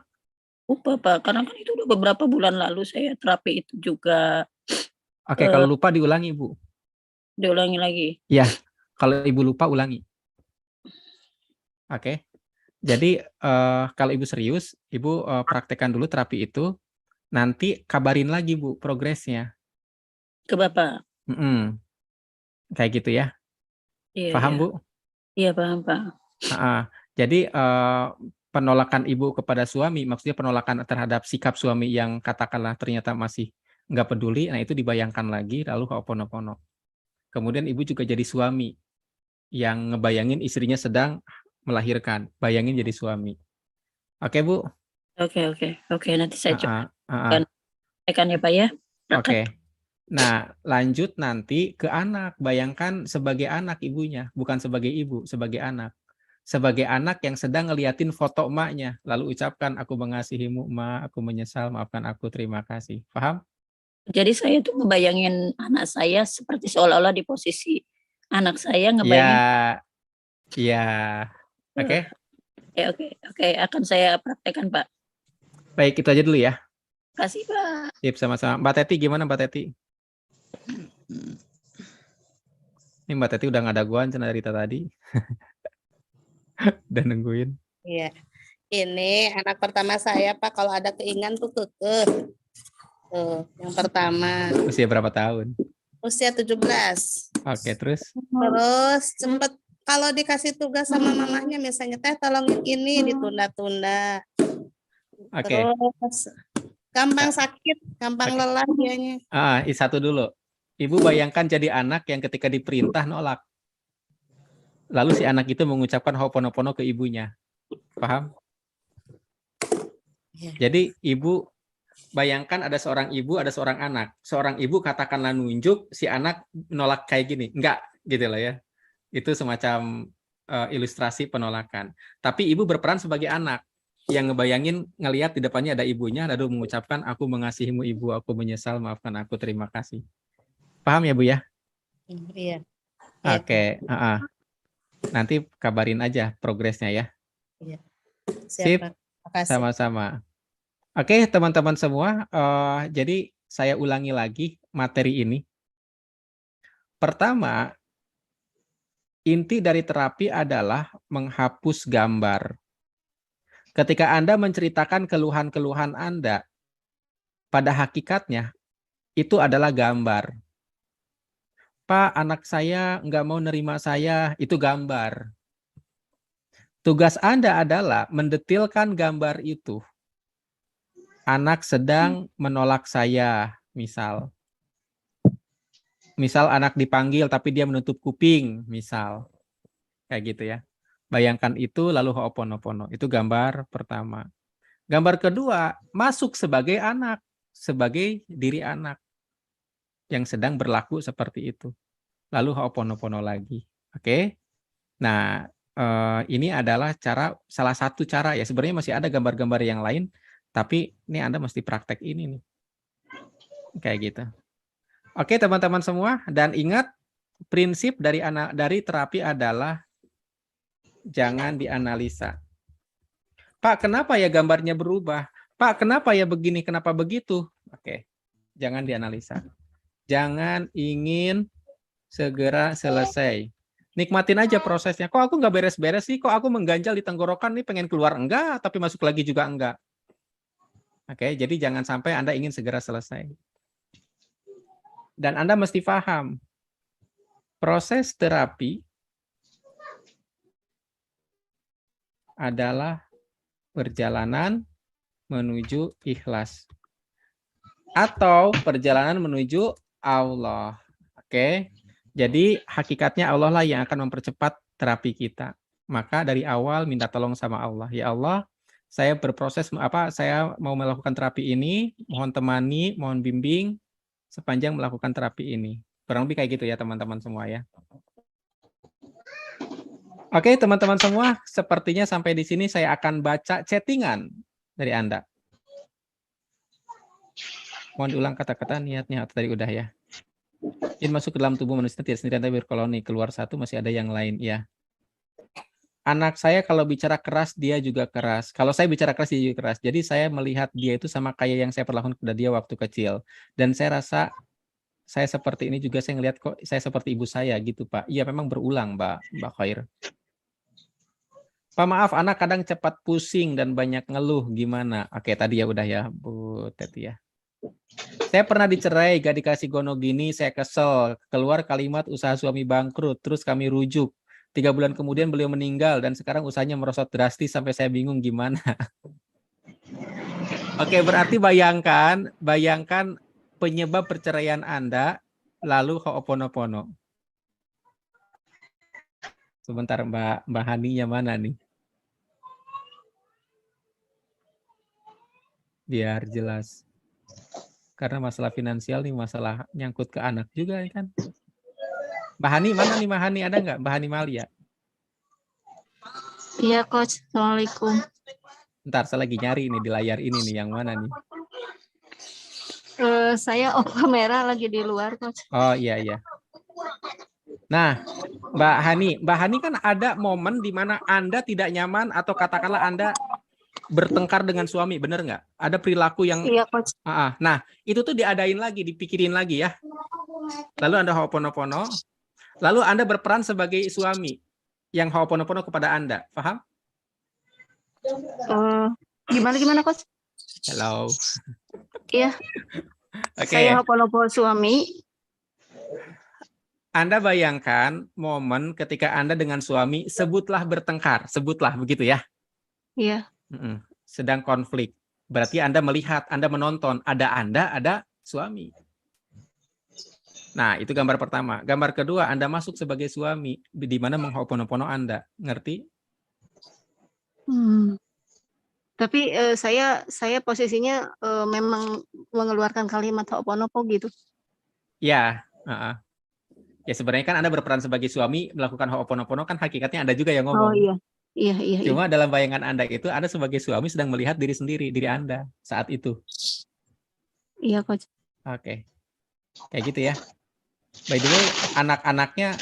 Lupa, Pak, karena kan itu udah beberapa bulan lalu saya terapi itu juga. Oke, kalau lupa diulangi, Bu. Diulangi lagi. Ya, kalau Ibu lupa ulangi. Oke. Jadi kalau Ibu serius, Ibu praktekkan dulu terapi itu, nanti kabarin lagi Bu progresnya. Ke Bapak. Kayak gitu ya. Iya, Paham iya. Bu? Iya, paham, Pak. Jadi penolakan Ibu kepada suami, maksudnya penolakan terhadap sikap suami yang katakanlah ternyata masih nggak peduli, nah itu dibayangkan lagi lalu ho'oponopono. Kemudian Ibu juga jadi suami yang ngebayangin istrinya sedang melahirkan, bayangin jadi suami. Oke Bu? Oke, nanti saya coba Oke. ya Pak ya. Oke. Nah, lanjut nanti ke anak. Bayangkan sebagai anak ibunya, bukan sebagai ibu, sebagai anak. Sebagai anak yang sedang ngeliatin foto emaknya, lalu ucapkan, aku mengasihimu emak, aku menyesal, maafkan aku, terima kasih. Paham? Jadi saya tuh ngebayangin anak saya seperti seolah-olah di posisi anak saya Ya, ngebayangin. ya. Oke. Oke, akan saya praktekkan, Pak. Baik, itu aja dulu ya. Kasih, Pak. Sip, sama-sama. Mbak Teti, gimana Mbak Teti? Ini Mbak Teti udah nggak ada guan dari tadi. Udah nungguin. Iya. Ini anak pertama saya, Pak, kalau ada keinginan tuh kekeh. Tuh, yang pertama. Usia berapa tahun? Usia 17. Oke, terus? Terus sempet kalau dikasih tugas sama mamahnya misalnya teh tolongin ini ditunda-tunda. Oke. Terus gampang sakit, gampang lelah dianya. Satu dulu. Ibu bayangkan jadi anak yang ketika diperintah nolak. Lalu si anak itu mengucapkan ho'oponopono ke ibunya. Paham? Jadi ibu bayangkan ada seorang ibu, ada seorang anak. Seorang ibu katakanlah nunjuk, si anak nolak kayak gini. Enggak, gitu lah ya. Itu semacam ilustrasi penolakan. Tapi ibu berperan sebagai anak yang ngebayangin, ngelihat di depannya ada ibunya, lalu mengucapkan, aku mengasihimu ibu, aku menyesal, maafkan aku, terima kasih. Paham ya Bu ya? Iya. Oke. Nanti kabarin aja progresnya ya. Iya. Sip. Sama-sama. Oke, teman-teman semua. Jadi saya ulangi lagi materi ini. Pertama, inti dari terapi adalah menghapus gambar. Ketika Anda menceritakan keluhan-keluhan Anda, pada hakikatnya itu adalah gambar. Pak, anak saya nggak mau nerima saya, itu gambar. Tugas Anda adalah mendetilkan gambar itu. Anak sedang menolak saya, misal. Misal anak dipanggil tapi dia menutup kuping, misal. Kayak gitu ya. Bayangkan itu lalu ho'oponopono. Itu gambar pertama. Gambar kedua, masuk sebagai anak, sebagai diri anak yang sedang berlaku seperti itu. Lalu ho'oponopono lagi. Oke. Nah, ini adalah salah satu cara ya. Sebenarnya masih ada gambar-gambar yang lain, tapi ini Anda mesti praktek ini nih. Kayak gitu. Oke, teman-teman semua, dan ingat prinsip dari terapi adalah jangan dianalisa. Pak, kenapa ya gambarnya berubah? Pak, kenapa ya begini, kenapa begitu? Oke, jangan dianalisa. Jangan ingin segera selesai. Nikmatin aja prosesnya. Kok aku nggak beres-beres sih? Kok aku mengganjal di tenggorokan nih, pengen keluar enggak, tapi masuk lagi juga enggak. Oke, jadi jangan sampai Anda ingin segera selesai. Dan Anda mesti paham, proses terapi adalah perjalanan menuju ikhlas. Atau perjalanan menuju Allah. Oke. Jadi hakikatnya Allah lah yang akan mempercepat terapi kita. Maka dari awal minta tolong sama Allah. Ya Allah, saya berproses saya mau melakukan terapi ini, mohon temani, mohon bimbing sepanjang melakukan terapi ini. Kurang lebih kayak gitu ya teman-teman semua ya. Oke, teman-teman semua, sepertinya sampai di sini saya akan baca chattingan dari Anda. Mohon diulang kata-kata niatnya atau tadi udah ya. Jin masuk ke dalam tubuh manusia tidak sendirian tapi berkoloni, keluar satu masih ada yang lain ya. Anak saya kalau bicara keras dia juga keras. Kalau saya bicara keras dia juga keras. Jadi saya melihat dia itu sama kayak yang saya perlakukan kepada dia waktu kecil. Dan saya rasa saya seperti ini juga saya ngelihat kok saya seperti ibu saya gitu Pak. Iya memang berulang Mbak Khair. Pak maaf anak kadang cepat pusing dan banyak ngeluh gimana. Oke tadi ya udah ya Bu Teti ya. Saya pernah dicerai, gak dikasih gono gini, saya kesel. Keluar kalimat usaha suami bangkrut, terus kami rujuk. 3 bulan kemudian beliau meninggal dan sekarang usahanya merosot drastis sampai saya bingung gimana. Oke, berarti bayangkan penyebab perceraian Anda lalu Ho'oponopono. Sebentar Mbak Haninya mana nih? Biar jelas. Karena masalah finansial nih masalah nyangkut ke anak juga kan. Mbak Hani mana nih Mbak Hani, ada nggak Mbak Hani Malia? Iya Coach, Assalamualaikum. Ntar saya lagi nyari ini di layar ini nih yang mana nih? Saya kamera lagi di luar Coach. Oh iya. Nah Mbak Hani kan ada momen di mana Anda tidak nyaman atau katakanlah Anda bertengkar dengan suami, bener nggak? Ada perilaku yang Iya Coach. Nah itu tuh diadain lagi, dipikirin lagi ya. Lalu Anda Ho'oponopono, lalu Anda berperan sebagai suami yang Ho'oponopono kepada Anda, paham? Gimana Coach? Hello. Iya. Oke. Saya Ho'oponopono suami. Anda bayangkan momen ketika Anda dengan suami sebutlah bertengkar, sebutlah begitu ya. Iya. Sedang konflik. Berarti Anda melihat, Anda menonton, ada Anda, ada suami. Nah, itu gambar pertama. Gambar kedua, Anda masuk sebagai suami, di mana mengho'oponopono Anda. Ngerti? Tapi saya posisinya memang mengeluarkan kalimat Ho'oponopono gitu. Ya, ya sebenarnya kan Anda berperan sebagai suami, melakukan Ho'oponopono kan hakikatnya Anda juga yang ngomong. Oh iya. Iya. Cuma dalam bayangan Anda itu, Anda sebagai suami sedang melihat diri sendiri, diri Anda saat itu. Iya, Coach. Oke. Kayak gitu ya. By the way, anaknya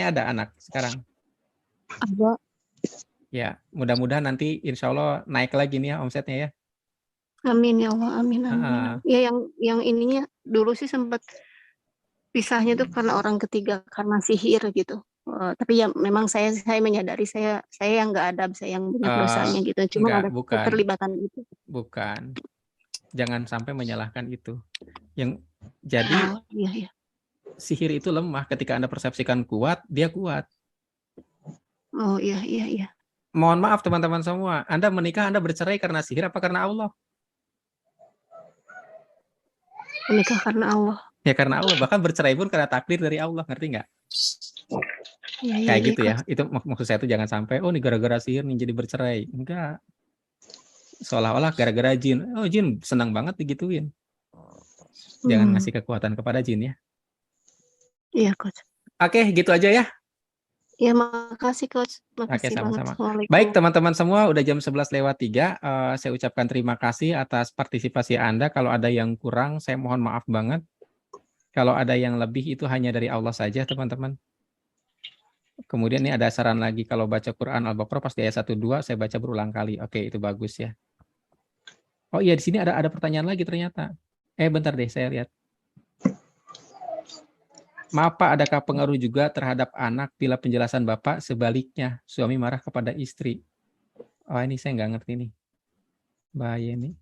ada anak sekarang? Ada. Ya, mudah-mudahan nanti insya Allah naik lagi nih ya omsetnya ya. Amin ya Allah, amin. Ya yang ininya dulu sih sempat pisahnya tuh karena orang ketiga, karena sihir gitu. Tapi ya memang saya menyadari saya yang nggak adab, saya yang banyak dosanya gitu. Cuma ada keterlibatan itu. Bukan. Jangan sampai menyalahkan itu. Jadi iya. Sihir itu lemah. Ketika Anda persepsikan kuat, dia kuat. Oh iya. Mohon maaf teman-teman semua. Anda menikah, Anda bercerai karena sihir apa karena Allah? Menikah karena Allah. Ya karena Allah. Bahkan bercerai pun karena takdir dari Allah. Ngerti nggak? Kayak gitu ya. Itu maksud saya itu jangan sampai, oh ini gara-gara sihir nih jadi bercerai. Enggak. Seolah-olah gara-gara jin. Oh jin senang banget digituin. Jangan ngasih kekuatan kepada jin ya. Iya Coach. Oke, gitu aja ya. Ya makasih Coach. Makasih sama-sama. Banget. Baik teman-teman semua, udah jam 11:03. Saya ucapkan terima kasih atas partisipasi Anda. Kalau ada yang kurang, saya mohon maaf banget. Kalau ada yang lebih itu hanya dari Allah saja teman-teman. Kemudian ini ada saran lagi, kalau baca Quran Al-Baqarah pas di ayat 1-2 saya baca berulang kali. Oke, itu bagus ya. Oh iya, di sini ada pertanyaan lagi ternyata. Bentar deh, saya lihat. Maaf Pak, adakah pengaruh juga terhadap anak bila penjelasan Bapak sebaliknya, suami marah kepada istri? Oh ini saya nggak ngerti nih. Bahaya nih.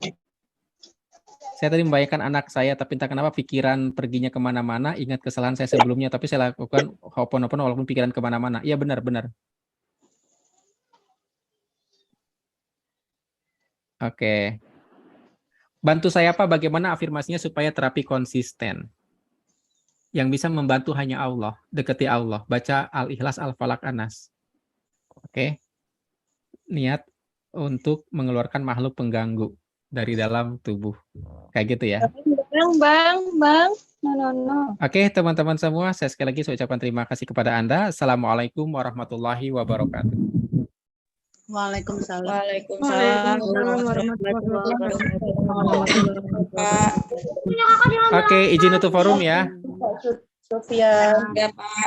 Saya tadi membayangkan anak saya, tapi entah kenapa pikiran perginya kemana-mana, ingat kesalahan saya sebelumnya, tapi saya lakukan Ho'oponopono walaupun pikiran kemana-mana. Iya benar. Oke. Bantu saya Pak, bagaimana afirmasinya supaya terapi konsisten? Yang bisa membantu hanya Allah, dekati Allah. Baca Al-Ikhlas, Al-Falaq, An-Nas. Oke. Niat, untuk mengeluarkan makhluk pengganggu dari dalam tubuh. Kayak gitu ya. Bang. No. Oke, teman-teman semua, saya sekali lagi ucapkan terima kasih kepada Anda. Assalamualaikum warahmatullahi wabarakatuh. Waalaikumsalam. Waalaikumsalam warahmatullahi wabarakatuh. Oke, izin untuk forum ya. Sofia. Ya, Pak.